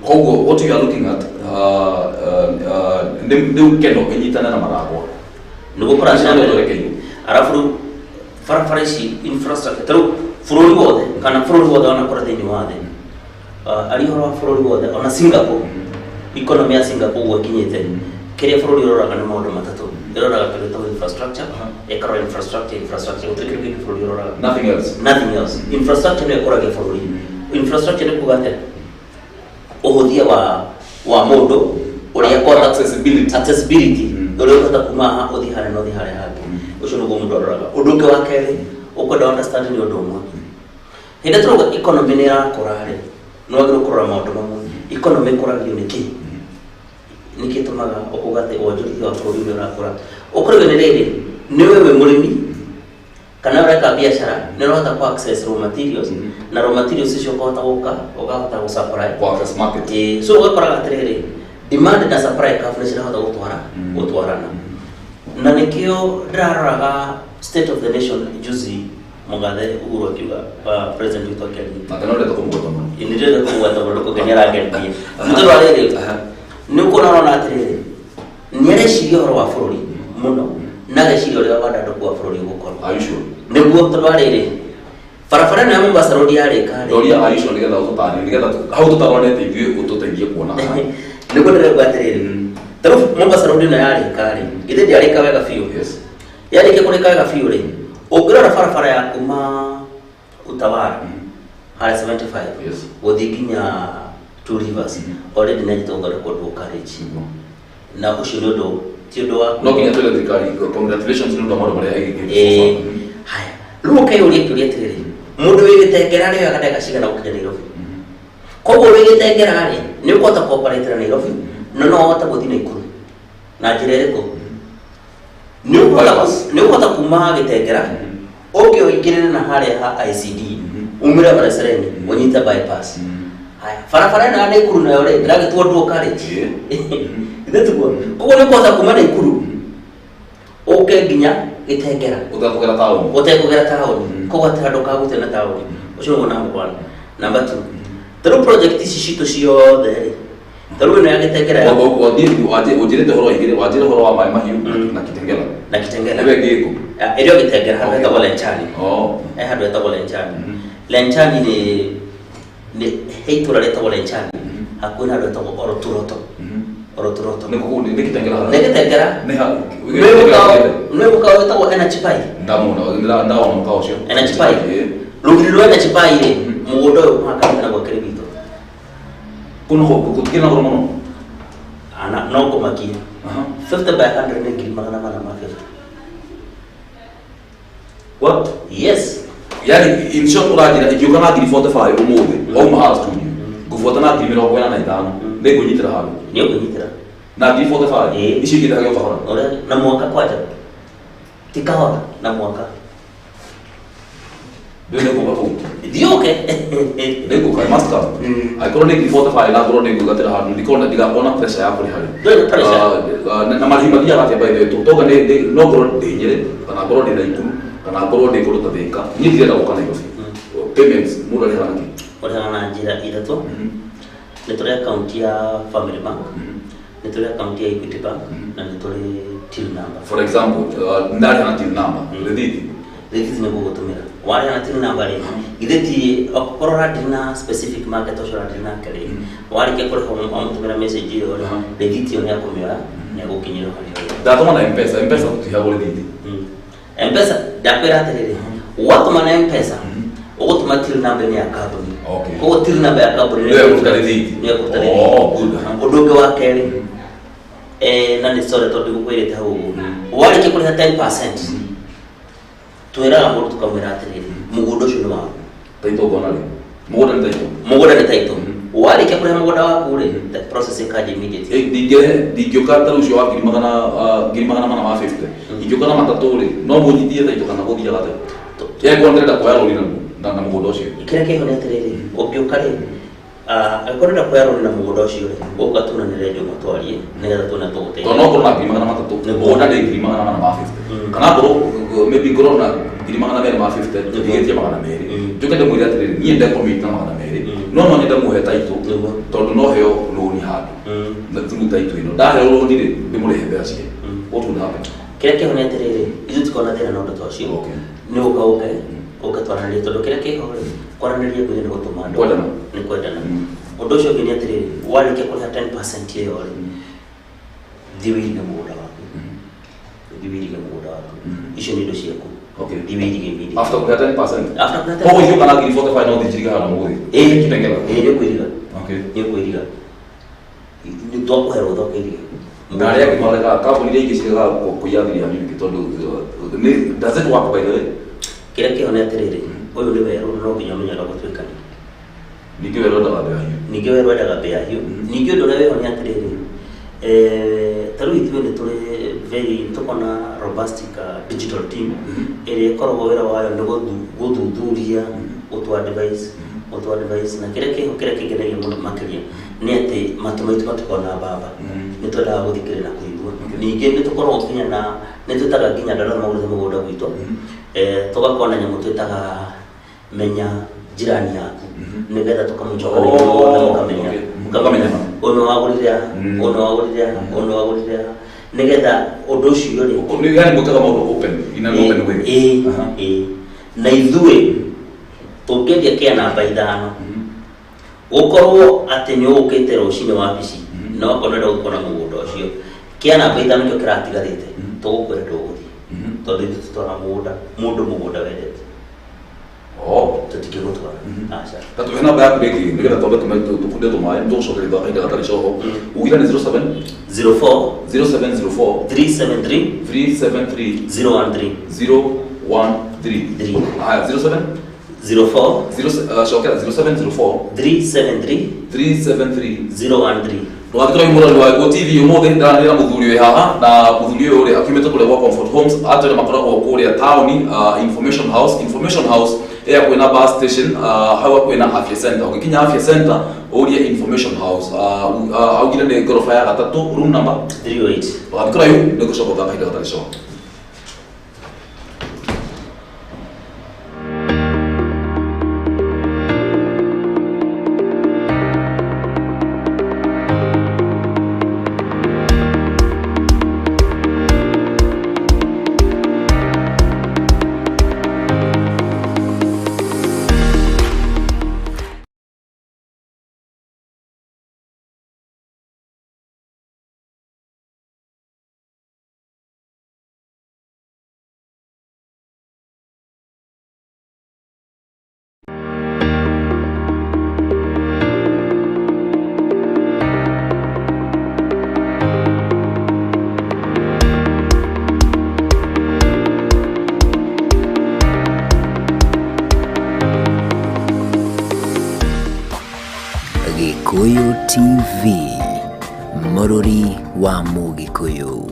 koguo what you are looking at nĩ keno kenyitana na maragwa nĩgũkora cianĩrĩkeio arabu barabara ici infrastructure tarĩu bũrũri wothe kana bũrũri wothe onakora thĩinĩ wa thĩ arĩ ũhoro wa bũrũri wothe ona Singapore economy ya Singapore gũkinyĩte kiria bũrũri ũroraga nĩ maũndũ matatũ ũroraga kĩndũ ta infrastructure ĩkarora infrastructure gũtirĩ kĩndũ bũrũri ũroraga nothing else infrastructure nĩ ĩkũragia bũrũri infrastructure nĩ kuuga atĩa ũhũthia wa mũndũ ũrĩa kwata accessibility ũrĩa ũhota kuma haha ũthiĩ harĩa na ũthiĩ harĩa hangĩ ũcio nĩguo mũndũ aroraga ũndũ ũngĩ wa kerĩ ũkwenda understand nĩ ũndũ ũmwe hĩndĩ tũrauga economy nĩ ĩrakũra-rĩ no wagĩrĩirwo kũrora maũndũ mamwe economy ĩkũragio nĩkĩ tũmaga ũkuga atĩ wonjorithia wa bũrũri nĩ ũrakũra ũkũrĩwe nĩ rĩrĩ nĩwe wĩ mũrĩmi kana ũreka biacara nĩ ũrahota ku access raw materials na raw materials icio ũkahota gũka ũkahota gũsupply so ũgakoraga atĩrĩrĩ demand na supply curve nĩ cirahota gũtwarana na nĩkĩo ndĩraroraga state of the nation juzi Mugathe Uhuru akiuga president witũ akĩaria na nĩndĩrenda kũmũgweta mũno nĩndĩrenda kũmũgweta mũno kũgenia rangerie mũthuri wa rĩrĩ nĩ ũkuona atĩrĩrĩ nĩ areciria ũhoro wa bũrũri mũno na ageciria ũrĩa wandandũku wa bũrũri ũgũkorwo nĩguo tondũ wa rĩrĩ barabara ĩno ya Mombasa road yarĩka nĩgetha hau tũtaronete ithuĩ ũtũteithie kuona nĩguo ndĩrauga atĩrĩrĩ tarĩu Mombasa road ĩno yarĩka-rĩ githĩ ndĩarĩka wega biũ yarĩkia kũrĩka wega biũ-rĩ ũngĩrora barabara ya kuma Utawala harĩa 75 gũthiĩ nginya Two Rivers already nĩ njĩta ũthondekwo ndũkarĩji na ũcio nĩ ũndũ ti ũndũ wa no nginya twĩre thirikari congratulations nĩ ũndũ wa maũndũ marĩa ĩgĩkĩte haya rĩu ũkeyũria kĩũria atĩrĩrĩ mũndũ wĩ Gĩtengera rĩo akadeka cigana gũkinya Nairobi koguo wĩ Gĩtengera-rĩ nĩ ũkũhota kũoperate na Nairobi na no ũhota gũthiĩ Naikuru na njĩra ĩrĩkũ nĩ ũkũhota kuma Gĩtengera ũngĩ ũingĩrĩre na harĩa ha ICD umĩre Marecereni ũnyite bypass haya barabara ĩno ya Naikuru nayo-rĩ ndĩragĩtwo ndũkarĩji ithetiguo koguo nĩ ũkũhota kuma Naikuru ũke nginya Gĩtengera ũtekũgera taũni koguo atĩ handũ kagũte na taũni ũcio nĩguo number 1 number 2 tarĩu project ici citũ ciothe-rĩ tarĩu ĩno ya Gĩtengera ũnjĩrĩte ũhoro igĩrĩ wanjĩra ũhoro wa maĩ mahiũ na Kitengela nĩwe ngĩkũ ĩrĩo Gĩtengera handũ hetagwo Lenchani handũ hetagwo Lenchani nĩ he itũra rĩtagwo Lenchani hakuhĩ na handũ hetagwo Oroturoto nĩ Kitengela nĩ Gĩtengera nĩ mũkawa wĩtagwo Energy Pai ndaona mũkawa ũcio Energy Pai rũgiri rwa Energy Pai-rĩ mũgũnda ũyũ mũhaka na gwakĩrĩ witũ gũtikĩrĩ na goro mũno no kũmakia 50 by 100 nĩ ngiri magana mana ma 50 what yes yani in short ũranjĩra ingĩũka na ngiri 45 ũmũthĩ wauma haha studio ngũbuata na ngiri 45 nĩ ngũnyitĩra handũ nĩ ũkũnyitĩra na ngiri 45 icio ingĩ ndagĩoka hora na mwaka kwanja ti kahora na mwaka ndĩrĩkũga kũu ndioke ndĩkũga I must come angĩkorwo nĩ ngiri 45 na ngorwo nĩ ngũgatĩra handũ ndikona ndigakona pressure ya kũrĩ harĩ na marĩhi mathiaga atĩa by the way toga no ngorwo ndĩ Nyĩrĩ kana ngorwo ndĩ Naikuru kana ngorwo ndĩ kũndũ ta Thĩka niĩ ndirenda gũka Nairobi payments mũndũ arĩhaga nakĩ ũrĩhaga na njĩra ithatũ nĩ tũrĩ akaunti ya Family Bank nĩ tũrĩ akaunti ya Equity Bank na nĩ tũrĩ till number for example ndarĩha na till number rĩthiti nĩ gũgũtũmĩra warĩha na till number-rĩ githĩ ti okorwo ũrandĩ na specific market ũcio ũrandĩ nake-rĩ warĩkia kũrĩha wamũtũmĩra message ĩyo-rĩ rĩthiti ĩyo nĩ akũmĩoya nĩ agũkinyĩra harĩa ndatũma na M-Pesa tũtiheagwo rĩthiti M-Pesa ndakwĩra atĩrĩrĩ watũma na M-Pesa ũgũtũma till number ya kambuni koguo till number ya kambuni nĩ ĩkũruta rĩthiti ũndũ ũngĩ wa kerĩ na nĩ sorry tondũ ngũkwĩrĩte hau ũguo warĩkia kũrĩha 10% twĩraga mũndũ tũkamwĩra atĩrĩrĩ mũgũnda ũcio nĩ waku taitũ ngona rĩ mũgũnda nĩ taitũ warĩkia kũrĩha mũgũnda waku-rĩ the process ĩkanjia immediately ndingĩũka tarĩu ũcio wa ngiri magana mana ma 50 ingĩũka na matatũ-rĩ no mũnyithie taitũ kana gũthiaga atĩa yangĩkorwo ndĩrenda kuoya rũri na mũgũnda ũcio kĩrĩa kĩho nĩ atĩrĩrĩ ũngĩũka-rĩ angĩkorwo ndĩrenda kuoya rũri na mũgũnda ũcio-rĩ ũka tunanĩre ndio mũtwarie nĩgetha tuona tũgũteithia tondũ no ngorwo na ngiri magana matatũ mũgũnda nĩ ngiri magana mana ma 50 kana ngorwo maybe ngorwo na ngiri magana merĩ ma 50 tũtigĩtie magana merĩ njũke ndĩmwĩre atĩrĩrĩ niĩ ndekomiti na magana merĩ no nyende mũhe taitũ tondũ no heo rũni handũ through taitũ ĩno ndaheo rũni-rĩ ndĩmũrĩhe mbeca cie what would happen kĩrĩa kĩho nĩ atĩrĩrĩ ithuĩ tũkorwo na thĩna na ũndũ ta ũcio nĩ ũke twaranĩrie tondũ kĩrĩa kĩho-rĩ kwaranĩria ngunya nĩ gũtũma andũ nĩ kwendana ũndũ ũcio ũngĩ nĩ atĩrĩrĩ warĩkia kũrĩha 10% ĩyo-rĩ Diwiriga mũgũnda waku. Diwiriga mũgũnda waku. Icio nĩ indo ciaku. Okay. Diwiriga immediately. After kũgĩa 10%? After kũgĩa 10%. Koguo ithuĩ kana ngiri 45 no thĩnjiriga hana mũgũthĩ? Kĩtengera? Nĩ ũkwĩriga. Okay. Nĩ ũkwĩriga. Nĩ twakũhe rũtha ũkĩriga. Na arĩa angĩ mareka kambuni iria ingĩ ciregaga kũiyagĩria mĩmĩkĩ tondũ does it work by the way? Kĩrĩa kĩho nĩ atĩrĩrĩ, ũyũ nĩ werũ no nginya ũmenyaga gũtuĩkania. Ningĩ werũ endaga mbĩa hiũ. Ningĩ werũ endaga mbĩa hiũ. Ningĩ ũndũ ũrĩa wĩho nĩ atĩrĩrĩ, ta rĩu ithuĩ nĩ tũrĩ very tũkona robustic digital team ĩrĩa ĩkoragwo wĩra wayo nĩ gũthuthuria gũtũ-advise na kĩrĩa kĩngenagia mũno makĩria nĩ atĩ matũ maitũ matikoragwo na mbamba, nĩ twendaga gũthikĩrĩria na kũigua. Ningĩ nĩ tũkoragwo nginya na nĩ twĩtaga nginya andũ arĩa magũrĩte mũgũnda gwitũ, tũgakorwo na nyamũ twĩtaga menya jirani yaku, nĩgetha tũkamũcokanĩria mũkamenya ũyũ wagũrire nĩgetha ũndũ ũcio rĩ yani mũtega maũndũ open in an open way. Na ithuĩ tũngĩendia kĩa namba 5 gũkorwo atĩ nĩ ũũkĩte rũcinĩ wabici na wakorwo ndenda gũkorwo na mũgũnda ũcio, kĩa namba 5 nĩkĩo kĩratigarĩte, tũgũkwĩra ndũgũthiĩ tondũ ithuĩ tũtwara mũgũnda wendete. Tũtikĩgũtwara. Ta tuhe namba yaku rĩngĩ nĩgetha twambe tũkunde tũmaĩ nĩtũgũcokeria kahinda gatarĩ coho. Ugire nĩ 0704 373 013. 013. Haya 07 shokera 0704 373 013. Twathikĩra mũrori wa Go TV ũmũthĩ ndaranĩra mũthuri ũyũ haha na mũthuri ũyũ rĩ akiumĩte kũrĩa gwa Comfort Homes atĩ makoragwo kũrĩa taũni Information House ya kwĩna bus station hawa kwĩna afya center. Ũgĩkinya afya center ũrie Information House augire nĩ ngorofa ya 3 room number 308. Twathikĩra yu nĩgũcoka kahinda gatarĩ coho. Gikuyu TV, Morori wa Mugikuyu.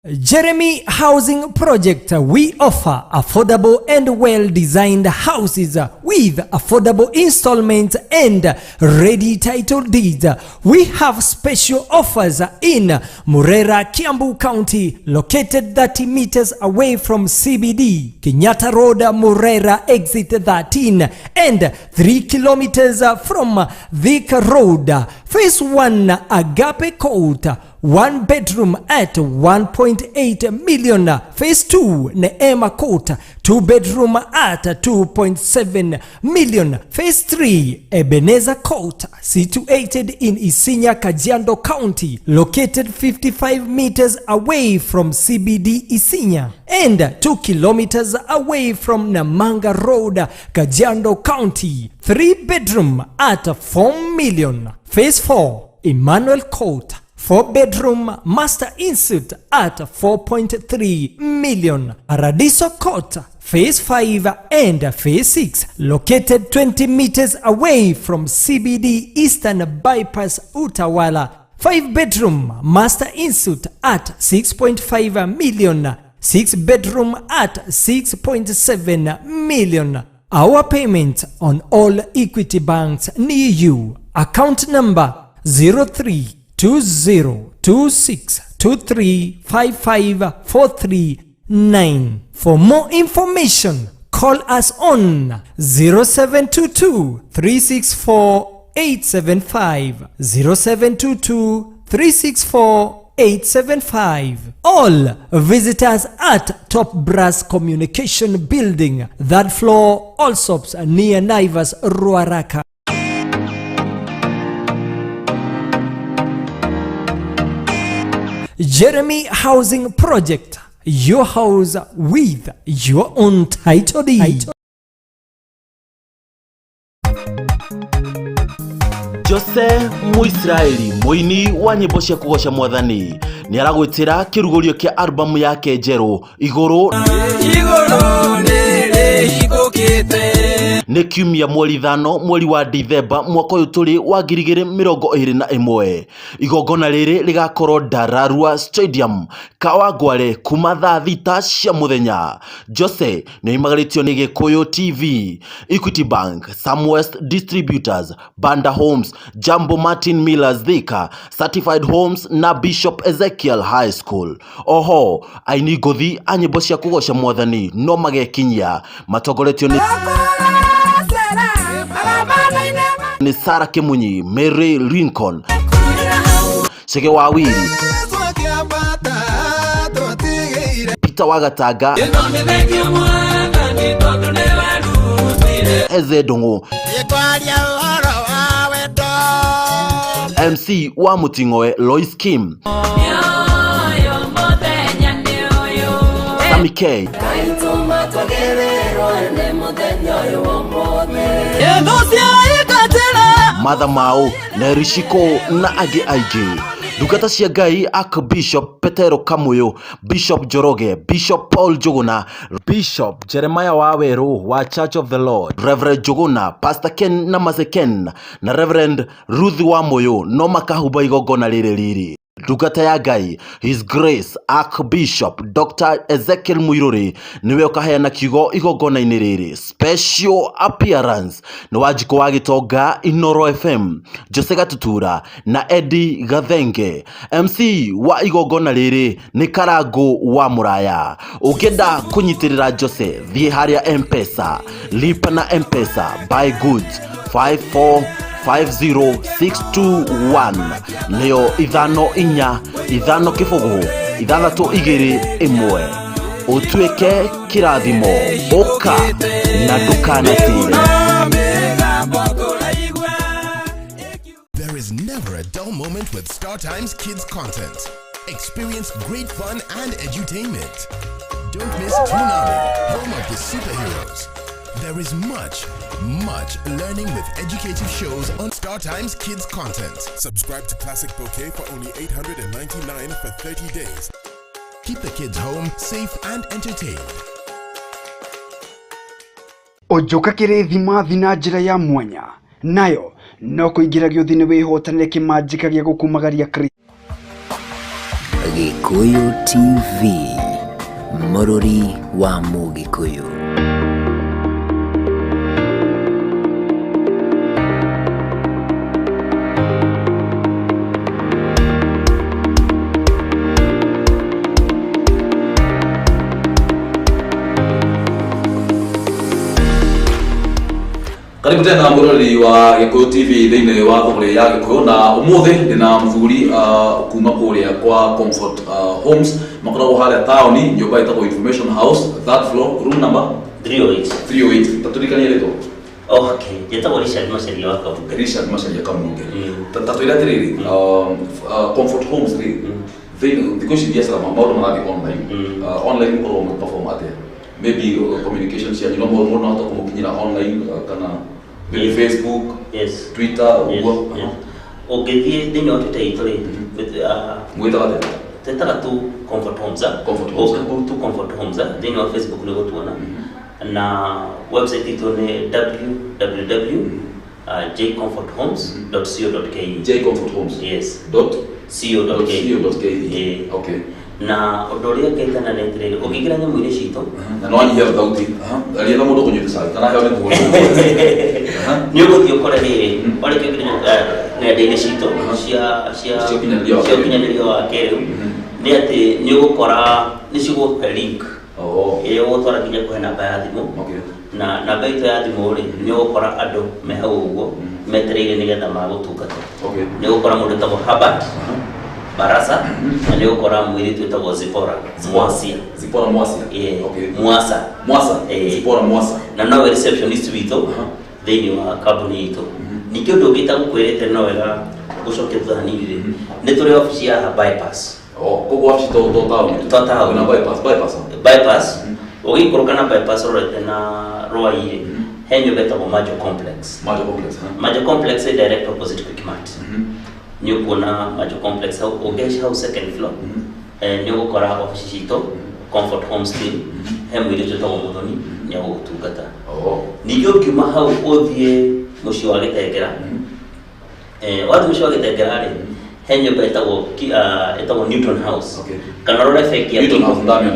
Jeremy Housing Project, we offer affordable and well-designed houses with affordable installments and ready title deeds. We have special offers in Murera, Kiambu County, located 30 meters away from CBD, Kenyatta Road, Murera, exit 13, and 3 kilometers from Thika Road. Phase 1, Agape Court, 1 bedroom at 1.8 million. Phase 2, Neema Court, 2 bedroom at 2.7 million. Phase 3, Ebenezer Court, situated in Isinya, Kajiado County, located 55 meters away from CBD Isinya and 2 kilometers away from Namanga Road, Kajiado County. 3 bedroom at 4 million. Phase 4, Emmanuel Court, 4 bedroom master in-suite at 4.3 million. Paradiso Court, Phase 5 and Phase 6, located 20 meters away from CBD Eastern Bypass, Utawala. 5 bedroom master in-suite at 6.5 million. 6 bedroom at 6.7 million. Our payment on all Equity banks near you. Account number 032026235549. For more information, call us on 0722-364-875, 0722-364-875. All visitors at Top Brass Communication Building, that floor, Allsops near Naivas, Ruaraka. Jeremy Housing Project, your house with your own title deed. Jose Muisraeli muini wa nyimbo cia kugoca mwathani ni aragwitira kirugurio kia albamu yake njeru iguru ni kiumia mweri 5 mweri wa Dithemba mwaka uyu turi wa 2021. Igongona riri rigakorwo Ndararua Stadium Kawangware kuma thaa 6 cia muthenya. Jose ni imagaritio ni Gikuyu TV, Equity Bank, Samwest Distributors, Banda Homes, Jambo Martin Millers Thika, Certified Homes na Bishop Ezekiel High School. Oho aini ngothi anyimbo cia kugoca mwathani no magekinyia matogoretio ni Sarah Kimunyi, Mary Lincoln, Sege Wawiri, Peter Wagatanga, Eze Dongo, MC wa Mutingoe Lois Kim, Sammy K, Mother Mao, Nerishiko na age aige. Dukata cia Ngai ak Bishop Petero Kamuyo, Bishop Joroge, Bishop Paul Joguna, Bishop Jeremiah Waweru wa Church of the Lord, Reverend Joguna, Pastor Ken Namazeken na Reverend Ruth Wamoyo no makahuba igongona riri. Dukata ya Ngai, His Grace Archbishop Dr. Ezekiel Muiruri niwe ukaheana kiugo igongona-ini riri. Special appearance ni Wanjiko wa Gitonga, Inoro FM, Jose Gatutura na Eddie Gathenge. MC wa igongona riri ni Karangu wa Muraya. Ukenda kunyitirira Jose thie haria M-Pesa, lipa na M-Pesa, buy goods 5450621 leo ithano inya ithano kifugu ithathatu igiri imwe utweke kirathimo oka na ndukanatire. There is never a dull moment with Star Times Kids content. Experience great fun and edutainment. Don't miss Toonami, home of the superheroes. There is much learning with educative shows on Star Times Kids content. Subscribe to Classic Bouquet for only $899 for 30 days. Keep the kids home, safe and entertained. Ojoka kirithima thina njira ya mwanya nayo no kuingira giothini wihotanire kimanjika gia gukumagaria Kristo. Gikuyu TV, Mururi wa Mugikuyu. Karibu tena murori wa Gikuyu TV thini wa thuguri ya Gikuyu na umuthi ndina Thuguri kuma kuria kwa Comfort Homes makoragwo haria taoni nyumba itagwo Information House, third floor, room number 308 taturikania rito. Okay, jetagwo Richard Macharia wa Kamunge. Richard Macharia Kamunge. Tatwira tiriri Comfort Homes ri thini because yes la maundu marathi online ko mo perform ate maybe communication cia you know more na to kumukinyira online kana maybe Facebook, yes, Twitter, yes, Google. Yes. Okay, thing on Twitter itore with Twitter tu Comfort Homes. Comfort Homes. Okay, tu Comfort Homes. Then on Facebook ni watu wana. Na website ito ni www.jcomforthomes.co.ke. Jcomforthomes. Yes. .co.ke. Okay. Na odoria kenda na netrele ukigira nyamu ile shito na no anyia thauti alienda mundu kunyita sai kana heone kuona ni ugo kora riri ole kigira ne ndine shito cia kinyanĩria wa kero ni ati ni ugo kora ni cigo link ile utwara kinya kwa namba ya thimu na namba ito ya thimu ri ni ugo kora andu me hau ugo metereire ni getha magutungata ni ugo kora mundu tabo Habat Barasa na leo kora mwili tutagwa Zipora Mwasia. Okay. Mwasa Zipora Mwasa na nawe receptionist wito thini wa kabuni ito nikio ndo gita kwirete no wega gucoke thani ri ni turi office ya bypass Kogo wabici to town. Kuna bypass. Ogi korokana bypass orete na Roaie. Henyo beta ko Majo Complex. Majo Complex is direct opposite to Kimani. Nyo kuna Majo Complex ogesh house second floor. Nyo kora office shito comfort homestay. Hemu ile joto omudoni nyago tugata. Niyo kuma hau odie mushi wa getegera. Watu mushi wa getegera ale henyo beta ko Newton House. Kana rola effect ya Newton House ndani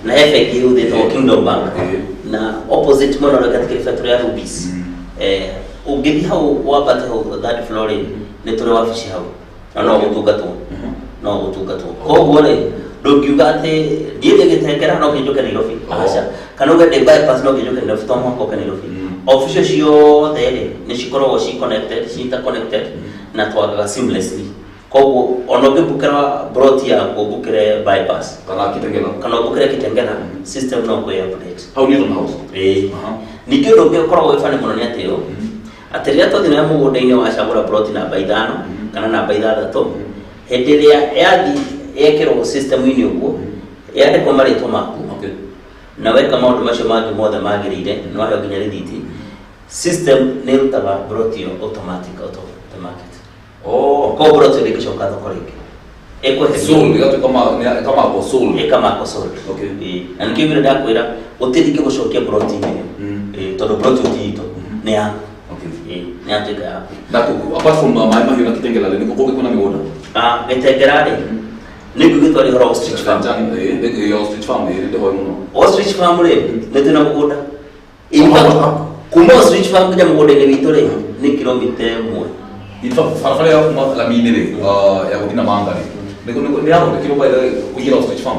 na effect hiyo de Kingdom Bank. Na opposite mono katika factory ya Rubis. Ugethi hau wabata hau that floor ni tore wafishi hau. Na no gutugato. Ko bole dogiugate diede getekera no kijoka ni rofi. Asha. Kanoga de bypass no kijoka ni rofi tomo ko ni rofi. Official shio there ni shikoro wa connected, interconnected na twaga seamlessly. Ko onoge bukera broti ya ko bukere bypass. Kana bukere kitengela system no ko update. How Newton House? Nikyo doge kora wa ifane mono nyateo. Ateria to dina mu godaine wa shagura broti na baidano kana na baidada to. Hedelia yadi ekero system ini uko. Yade ko mari to maku. Na weka maundu macio magi mothe magirire no ayo ginyarithiti. System ne rutaga broti automatic auto the market. Ko broti de kishoka thoko ringi. Eko soul kama ko soul. Kama ko soul. Okay. Na nikibira ndakwira utirike gushokia broti ni. Todo broti utito ne ya. Okay. Ne ateka ya. Na apart from mahiũ na kitengela ni ko kuna migunda. Getegerare. Niku gitwari horo ostrich farm. Ostrich farm iri de hoy muno. Ostrich farm re netuna mugunda. Kuma ostrich farm kuja mugunda ni vitore ni kilomita 1. Ifa farafara ya kuma la minere ya kudina mangari. Ni hapo kilo ba kugira ostrich farm.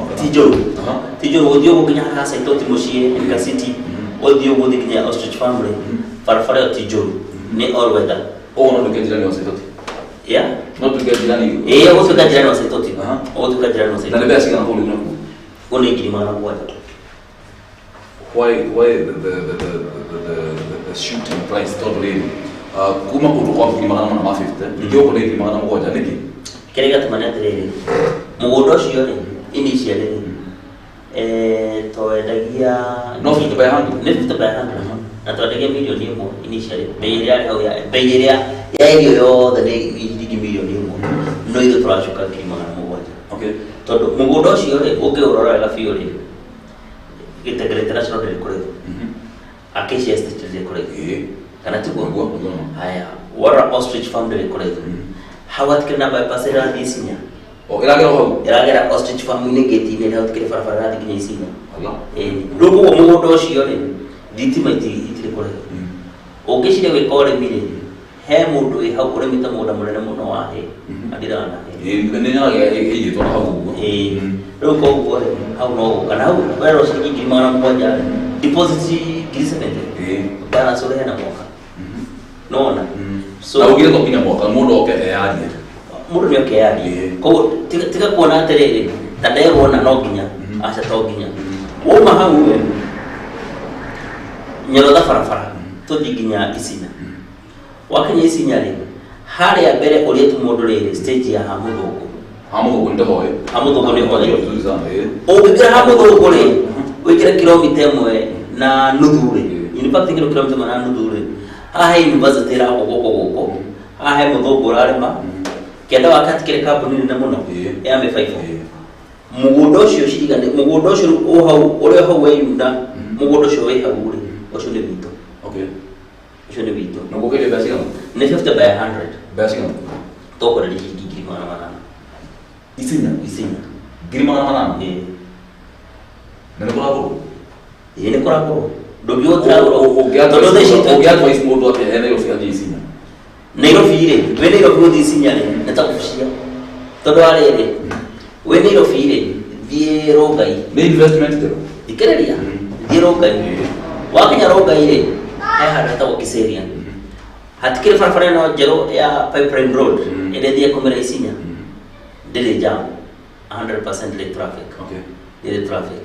Tijoro odio kunya hasa itoti moshie in city. Odio bodi kunya ostrich farm re. Farafara tijoro ni all weather. No dukejira ni ostrich. Yeah. No dukejira ni. Wote kajira ni ostrich. Wote kajira ni ostrich. Na lebe asika ngolo ngolo. One girima na kwa. Why the shooting price totally kuma kutu kwa girima na 50 ndio kwa girima na moja niki kerega tumanya tere mugodo cio ri initially to edagia no 50 by 100 ne 50 by 100 na to edagia milioni imo initially bei ya hiyo yo the digi milioni imo no ile turashuka girima na moja. Okay. Todo mugodo cio ri ukiurora la fio ri Integrate International Record. Akeshi estate record. Kana tuko. Haya, wara ostrich farm record. Hawat kena bypass era disinya. Ira ostrich farm ni geti ni hawat kena farafara di disinya. Allah. Loko wo mo do shi yore. Diti mai ti record. Okeshi de record mire. He mo do e hakure mita mo da mo no wa he. Adira na. Ni na ye to hawo. Loko wo how no kana how where was the girima na moja deposit girisete. Bana sore na moka. No na. So ugire to kinya moka mundo ke yaani. Mundo ni ke yaani. Ko tika kuona terere tadai wona no kinya asa to kinya. Wo ma hau we. Nyoro da farafara to diginya isina. Wakanya isinya le. Hali ya bere ori tu module stage ya hamugo. Hamugo ndo hoye. Hamugo ndo hoye. Obigira hamugo le. Wikira kilomita 1 na nudure. In fact kilomita 1 na nudure. Hahe university ra goko. Hahe mudogo rarema. Kenda wakati kile kabuni na muno. Ya me 5. Mugodo cio shigane mugodo cio o hau ore hau we yunda. Mugodo cio we hau uri. Ocio le bito. Okay. Ocio le bito. No gokele basiga. Ne 50 by 100. Basiga. Toko le gigi mana. Isinya. Girima na mana. Nene kora bro. Dobio trauro. Todo de shit. O gato is modo até ene ofia de isinya. Neiro fire. We neiro pro de isinya ne. Neta kufishia. Todo ale. We neiro fire. Die rogai. Ne investment dero. Ikereria. Die rogai. Wakanya rogai ile. Hai harata wakiseria. Hatikire farafara na jero ya pipeline road. Ile dia komera isinya. Dele jam 100% le traffic. Okay. Dele traffic.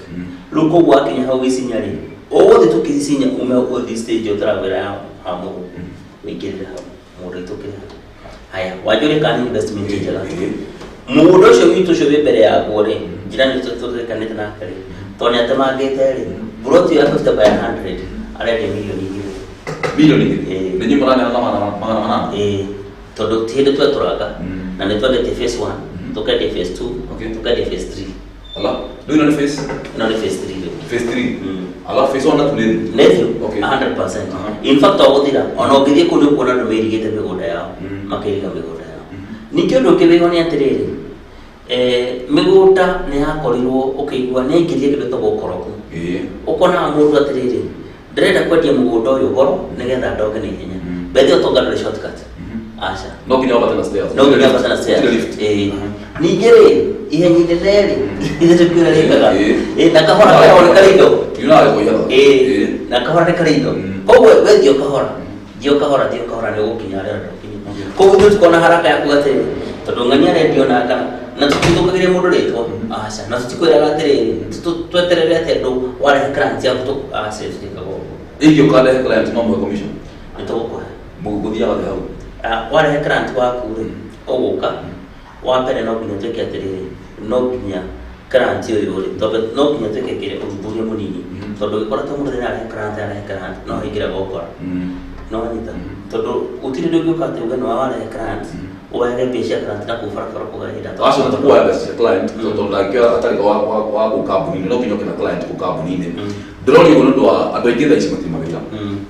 Luko wakanya hawi sinyali. Owo de toki sinya ume o di stage o travera hamo. Wikira mo re toki. Haya, wajore kan investment jela. Mũgũnda ũcio witũ ũcio wĩ mbere ya guo-rĩ, njirani tũtũkanĩte nake rĩ, tondũ nĩatemangĩte-rĩ, buroti ya 50 by 100 arenda milioni 2. Milioni 2? Nĩ nyumba na magana 8? Tondũ ti hĩndĩ twetũraga na nĩtwendete phase 1, tũkendia phase 2, tũkendia phase 3. Ala, rĩu ĩno nĩ phase? Ĩno nĩ phase 3 rĩu. Phase 3? Ala, phase 1 natu nĩ? Nĩthiũ, 100%. In fact, wagũthira, ona ũngĩthiĩ kũndũ kuona andũ meirigĩte mĩgũnda yao, makĩriga mĩgũnda yao. Ningĩ ũndũ ũngĩ wĩho nĩ atĩrĩrĩ, mĩgũnda nĩyakorirwo ũkĩigua nĩaingĩria kĩndũ tagwo ũkoroku. Ũkonaga mũndũ atĩrĩrĩ, ndĩrenda kwendia mũgũnda ũyũ goro nĩgetha ndoke na ihenya. Bethe ũtonga ndũrĩ shortcut. Aca. No nginya wambate na stairs. No nginya wambate na stairs. Ningĩ rĩ, ihenya inene rĩ, ithe tũkiuga rĩkaga. Na kahora kahora nĩ karĩ indo. Yunaga kũiya. Na kahora nĩ karĩ indo. Koguo wethiĩ kahora. Thiĩ kahora nĩ ũgũkinya harĩa ũkinya. Koguo ithuĩ tukona haraka ya kuga atĩrĩrĩ, tondũ ng'ania arendio na kana na tũtithũkagĩria mũndũ rĩtwa. Aca. Na tũtikwĩraga atĩrĩrĩ, tweterere atĩ andũ warehe client yaku aca tũtikaga ũguo. Ingĩ ũkarehe client no mũhe commission. Nĩtũgũkũhe. Mũgũthiaga thĩ hau. Warehe client waku rĩ, ũgũka wa mbere no nginya twĩke atĩrĩrĩ, no nginya client ũyũ rĩ, tondũ no nginya twĩke kĩrĩa ũthuthuria mũnini, tondũ ũgĩkora ta mũndũ arehe client no aingĩraga ũkora no anyita, tondũ gũtirĩ ũndũ ũngĩũka atĩ uge nĩwa warehe client ũgahe mbia cia client na kũu barabara kũgaĩra acio nata kuoya mbeca cia client tondũ ndangĩoya atarĩ wa gũ kambuni-inĩ no nginya kĩna client gũ kambuni-inĩ. Ndĩronia ũguo nĩ ũndũ wa andũ aingĩ thaa ici matirĩ mawĩra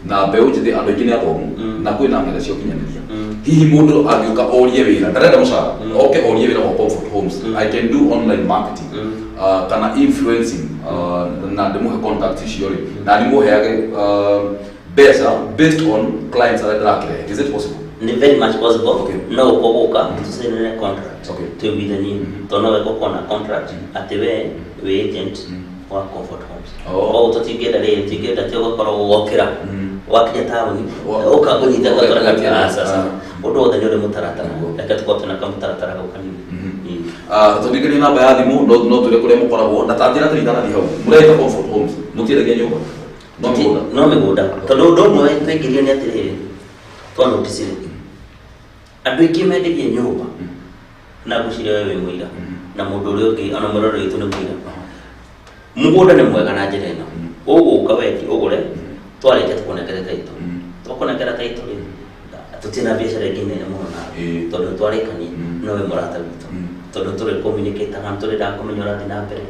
na mbeũ njĩthĩ andũ aingĩ nĩ athomu na kwĩna ng'enda cia ũkinyanĩria. Hihi mũndũ angĩũka orie wĩra ndarenda mũcara, oke orie wĩra wa Comfort Homes, I can do online marketing kana influencing na ndĩmũhe contact icio rĩ na ndĩmũheage mbeca based on clients arĩa ndĩrakĩrehe. Is it possible? Ni very much possible. No ũkũgũka tũcainĩre contract twĩiguithanie, tondũ no wegũkorwo na contract atĩ we agent wa Comfort Homes. Koguo tũtingĩenda rĩrĩ, tũtingĩenda atĩ ũgakorwo ũgokĩra wakinya taũni ũkakũnyita gatũragati sasa ũndũ wothe nĩ ũrĩ mũtaratara, reke tũkorwo twĩna kamũtaratara gau kanini. Tũndĩkĩrie namba ya thimũ no tũrĩ kũrĩa mũkoragwo na tanjĩra tũringanathi hau mũreta Comfort Homes mũtiendagia nyũmba no mĩgũnda, tondũ ũndũ ũmwe twĩngĩrio nĩ atĩrĩrĩ, twa notice andũ aingĩ mendagia nyũmba na ngũciria we wĩ mũira na mũndũ ũrĩa ũngĩ ona mũrore witũ nĩ mũira. Mũgũnda nĩ mwega na njĩra ĩno, ũgũka wendi ũgũre twarĩkia tũkũnengere taitũ, twakũnengera taitũ rĩ tũtirĩ na biacara ĩngĩ nene mũno nawe tondũ nĩtwarĩkania no we mũrata witũ, tondũ tũrĩ communicate na tũrenda kũmenya ũrathiĩ na mbere,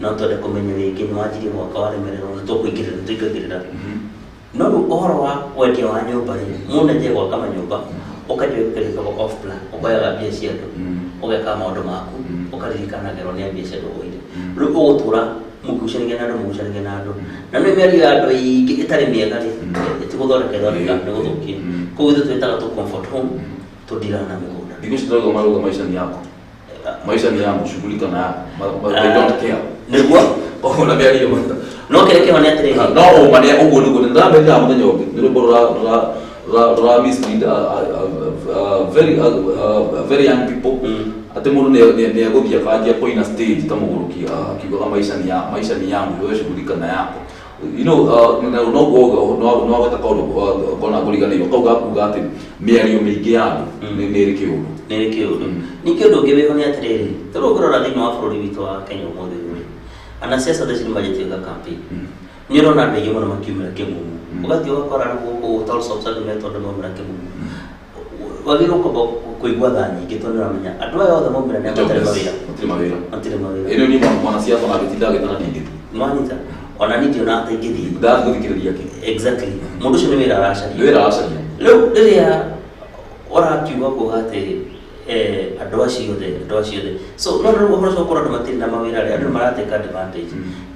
no twende kũmenya rĩngĩ nĩ wanjirie mwaka waremererwo nĩ tũkũingĩrĩra. No rĩu ũhoro wa wendia wa nyũmba rĩ, mũndũ enjie gwaka manyũmba ũkanjia gũkĩrĩkaga off plan, ũkoyaga mbia cia andũ ũgeka maũndũ maku ũkaririkanagĩrwo nĩ mbia cia andũ ũire. Rĩu ũgũtũra mũgucanagia na andũ mũgucanagia na andũ na nĩ mĩario ya andũ aingĩ ĩtarĩ mĩega rĩ ĩtigũthondeka nĩ gũthũkia. Koguo ithuĩ twĩtaga tũ Comfort Home tũndirana na mĩgũnda. Thikũ ici tũrauga marauga maisha ni yako, maisha ni yangu, shughulika na they don't care. Nĩguo na mĩario no kĩreke nĩ atĩrĩrĩ no ũmane ũguo nĩguo nĩndĩramenya mũthenya ũngĩ nĩ rwĩmbo rũra mislead very young people atĩ mũndũ nĩ egũthiĩ akanjia kũina stage ta mũgũrũki akiugaga maisha ni yangu, wewe shughulika na yako. You know, no gweta kaũndũ kona kũriganĩirwo kau gakuga atĩ mĩario mĩingĩ ya andũ nĩ ĩrĩ kĩũndũ. Ningĩ ũndũ ũngĩ wĩho nĩ atĩrĩrĩ, tondũ ũngĩrora thĩinĩ wa bũrũri witũ wa Kenya ũmũthĩ ũyũ, anasiasa thaici nĩ manjĩtie gwĩka campaign. Nĩ ũrona andũ aingĩ mũno makiumĩra kĩmumu, ũgathiĩ ũgakora gũkũ Tulsa metwo andũ maumĩra kĩmumu. Wagĩrĩirwo kwamba kũigua tha nyingĩ tondũ nĩũramenya andũ aya othe maumĩra nĩ matarĩ mawĩra. Ĩno nĩ mwanasiasa na gĩtinda agĩtana ningĩ mwanyita ona nĩ ndio na ataingĩthie ndagũthikĩrĩria kĩ exactly mũndũ ũcio nĩ wĩra aracaria rĩu rĩrĩa ũrakiuga kuga atĩ andũ acio othe so no rĩu ũhoro ũcio ũkorwo andũ matirĩ na mawĩra rĩ andũ marateka advantage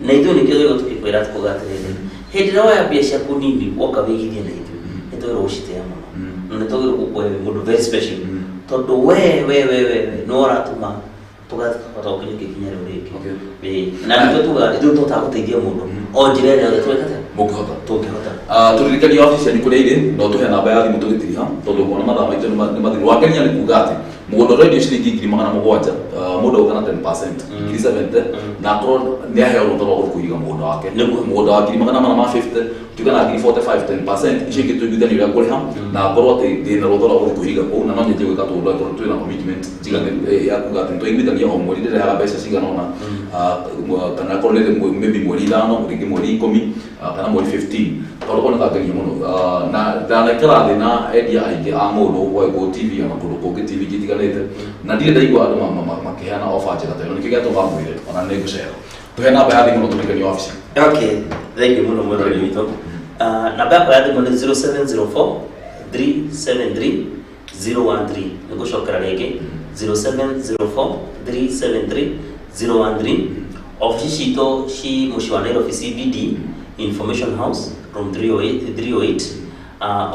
na ithuĩ nĩkĩo gĩgo tũkĩkwĩra kuga atĩrĩrĩ hĩndĩ ĩrĩa woya mbia ciaku nini woka wĩigithie na ithuĩ nĩ twagĩrĩirwo gũcitĩa mũno na nĩ twagĩrĩirwo gũkuoya wĩ mũndũ very special tondũ we nĩ ũratũma tũgahota gũkinyũkia ikinya rĩu rĩngĩ na nĩtwe tugaga ithuĩ tũhotaga gũteithia mũndũ o njĩra ĩrĩa yothe twĩkate tũngĩhota. Tũririkanie wabici yanyu kũrĩa irĩ no tũhe namba ya thimũ tũgĩtiriha tondũ kuona mathaa maitũ nĩ mathiru. Wakenia nĩ kuga atĩ Mũgũnda radio ciringi ngiri magana mũgwanja, mũndũ ũgana 10%, ngiri 70 na akorwo nĩ aheo rũtha rwa kũiga mũgũnda wake. Mũgũnda wa ngiri magana 50, tugana ngiri 45 10%, icio ingĩ tũiguithania ũrĩa ngũrĩha na akorwo atĩ ndĩna rũtha rwa kũiga kũu na no nyende gwĩka tondũ akorwo twĩna commitment njiganĩru ya kuga atĩ nĩtwaiguithania o mweri ndĩrehaga mbeca cigana ũna, kana akorwo nĩ maybe mweri 5, rĩngĩ mweri 10 kana mweri 15, tondũ konekageria mũno na ndanaikara thĩ na endia aingĩ a mũndũ wa TV na kũndũ kũngĩ TV itiganĩte na ndirĩ ndaigua andũ makĩheana offer njega ta ĩno, nĩkĩo gĩatũma mwĩre ona nĩ ngũcera. Tũhe namba ya thimũ no tũrĩkanie wabici. Okay, thank you mũno mwĩrori witũ. Namba yakwa ya thimũ nĩ 0704 373 013. Nĩngũcokera rĩngĩ 0704 373 013. Ofici citũ ci mũciĩ wa Nairobi CBD Information House room 308.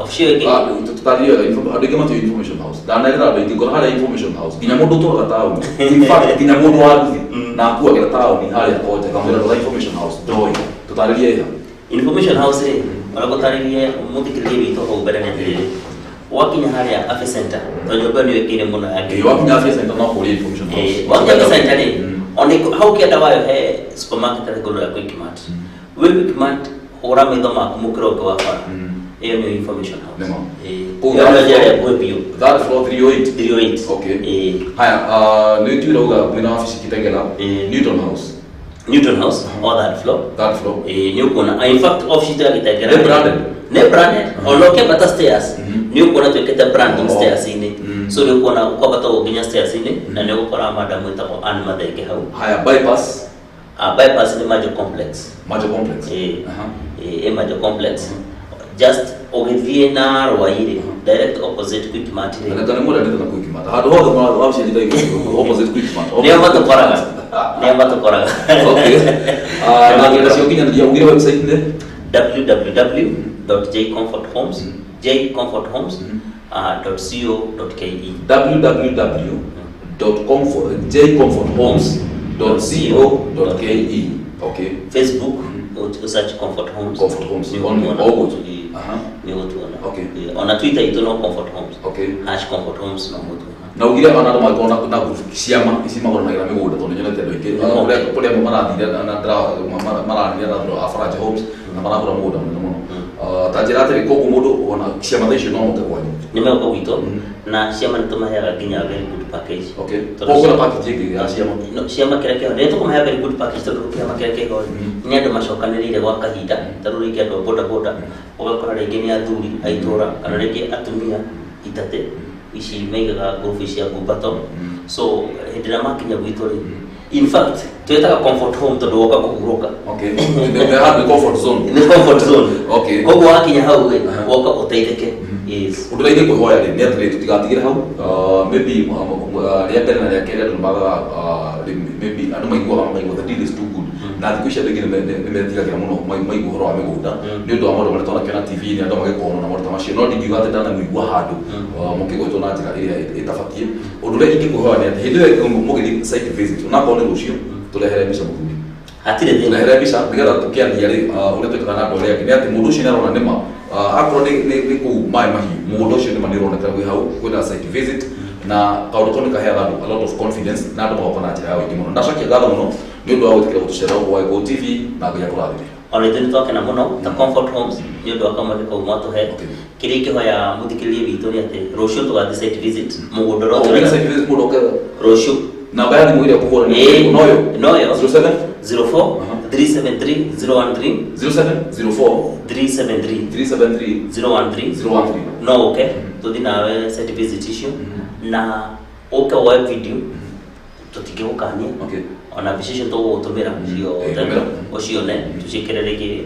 Ofici ĩngĩ tũtarĩria andũ aingĩ matio Information House ndanarĩra andũ aingĩ ngona harĩa Information House nginya mũndũ ũtũraga taũni, in fact nginya mũndũ wa nduthi na akuagĩra taũni harĩa Konje kamwĩra rũtha Information House ndoĩ. Tũtarĩrie ĩha Information House rĩ ũragũtarĩrie mũthikĩrĩria witũ hau mbere nĩ atĩrĩrĩ, wakinya harĩa Afya Center tondũ nyũmba nĩ wĩkĩire mũno yake. Wakinya Afya Center no kũrĩa Information House. Wakinya Afya Center rĩ hau kĩenda wayo he supermarket arĩ ngũrũ ya Quickmart. Wĩ Quickmart hũra maitho maku mũkĩrongo wa bara. Hiyo ni Information House. That floor 308. Okay. Haya, nĩ tuirauga mwĩna wabici Kitengela, Newton House. Newton House or that floor. That floor. Nĩ ũkuona in fact office ya Kitengela. Nĩ branded. Ondoke bata stairs. Nĩ ũkuona twĩkĩte branding stairs-inĩ. So nĩ ũkuona kwambata ũginya stairs-inĩ na nĩ ũgũkora madam wĩtagwo Anne Mathenge hau. Haya, bypass. Bypass nĩ Major Complex. Major Complex. Major Complex. Just ũgĩthiĩ na rwaire direct opposite Quickmart. Na kana mũndũ ndĩrenda Quickmart. Handũ hothe wabici ndĩrenda opposite Quickmart. Nĩ matũkoraga. Okay. Na ngenda cio kinyanĩria ugire website nĩ www.jcomforthomes.co.ke www.jcomforthomes.co.ke. Okay. Facebook search Comfort Homes. Comfort Homes. All good. Ni utuona. Okay. On Twitter ito no Comfort Homes. Okay. #Comfort Homes no utuona. Na ugire ona andũ makona na ciama ici magona na mĩgũnda tondũ nyonete andũ aingĩ kũrĩa marathire na marathire na andũ a Farage Homes na maragũra mũgũnda mũno. Ta njĩra atĩrĩ koguo mũndũ ona ciama ta icio no mũte kwanyu. Nĩ mĩaka gwitũ na ciama nĩ tũmaheaga nginya very good package. Okay. Koguo package ĩngĩ ya ciama. No ciama kĩrĩa kĩho nĩ tũkũmaheaga very good package tondũ kĩama kĩrĩa kĩho nĩ andũ macokanĩrĩire gwa kahinda tarũ rĩngĩ andũ a boda boda ũgakora rĩngĩ nĩ athuri a itũra kana rĩngĩ atumia itate ici maigaga group cia ngumbato. So hĩndĩ ĩrĩa makinya gwitũ rĩ in fact twetaga comfort home tondũ woka kũhurũka. Okay. They have the comfort zone. Nĩ comfort zone. Okay. Koguo wakinya hau rĩ woka ũteithĩke. Yes. Ũndũ rĩngĩ kũhoya rĩ nĩ atĩ tũtigatigĩre hau maybe rĩa mbere na rĩa kerĩ andũ magaga maybe andũ maiguaga the deal is too good na thikũ ici andũ aingĩ nĩ metigagĩra mũno maigua ũhoro wa mĩgũnda nĩ ũndũ wa maũndũ marĩa twanakĩona TV-inĩ andũ magĩkorwo na maũndũ ta macio no ndingiuga atĩ ndanamĩigua handũ mũkĩgwĩtwo na njĩra ĩrĩa ĩtabatiĩ. Ũndũ ũrĩa ingĩkũhoya nĩ atĩ hĩndĩ ĩrĩa mũgĩthiĩ site visit onakorwo nĩ rũciũ tũrehere mbica mũthuri. Hatirĩ thĩna. Tũrehere mbica nĩgetha tũkĩaria rĩ ũrĩa twĩkaga na andũ arĩa angĩ nĩ atĩ mũndũ ũcio nĩ arona nĩma akorwo nĩ kũu maĩ mahiũ mũgũnda ũcio nĩma nĩ ũroneka wĩ hau kwĩna site visit na kaũndũ kau nĩ kaheaga andũ a lot of confidence na andũ magoka na njĩra ya ũingĩ mũno. Ndacokia ngatho mũno nĩ ũndũ wa gwĩtĩkĩra gũtũcera ũguo wa Gikuyu TV na Ngai akũrathime. Ona ithuĩ nĩtwakena mũno ta Comfort Homes nĩ ũndũ wa kamweke kau mwatũhe. Kĩrĩa ingĩhoya mũthikĩrĩria witũ nĩ atĩ rũciũ tũgathiĩ site visit mũgũnda rũciũ. Namba ya thimũ ĩrĩa ũkũhũra nĩ noyo 07 04 373 013 0704 373 013 no okay tuthi nawe site visit icio na uke wa video tutigĩgũkania ona vision tũgũtũmĩra ũcio ne tuciĩkĩre rĩngĩ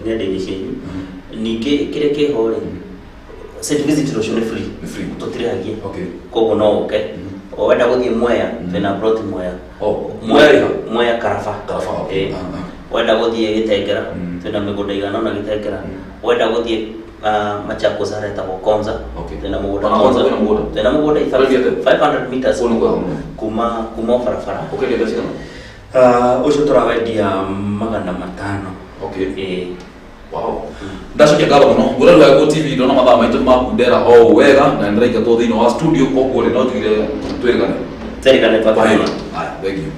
nenda-inĩ cianyu. Ningĩ kĩrĩa kĩho rĩ site visit rũciũ nĩ free tũtirĩhagia koguo no ũke wenda gũthiĩ Mwea twĩna plot Mwea Karaba wenda gũthiĩ Gĩtengera twĩna mĩgũnda igana na Gĩtengera wenda gũthiĩ Machakos aretagwo Konza twĩna mũgũnda 500 meters kuma barabara ũcio tũrawendia 500. Wow. Ndacokia ngatho muno ngura rwa Go TV ndona mathaa maitũ makundera o wega na ndĩraika tũ thĩinĩ wa studio koguo rĩ no tugire twĩrĩgane. Tũrĩgane papa. Haya, thank you.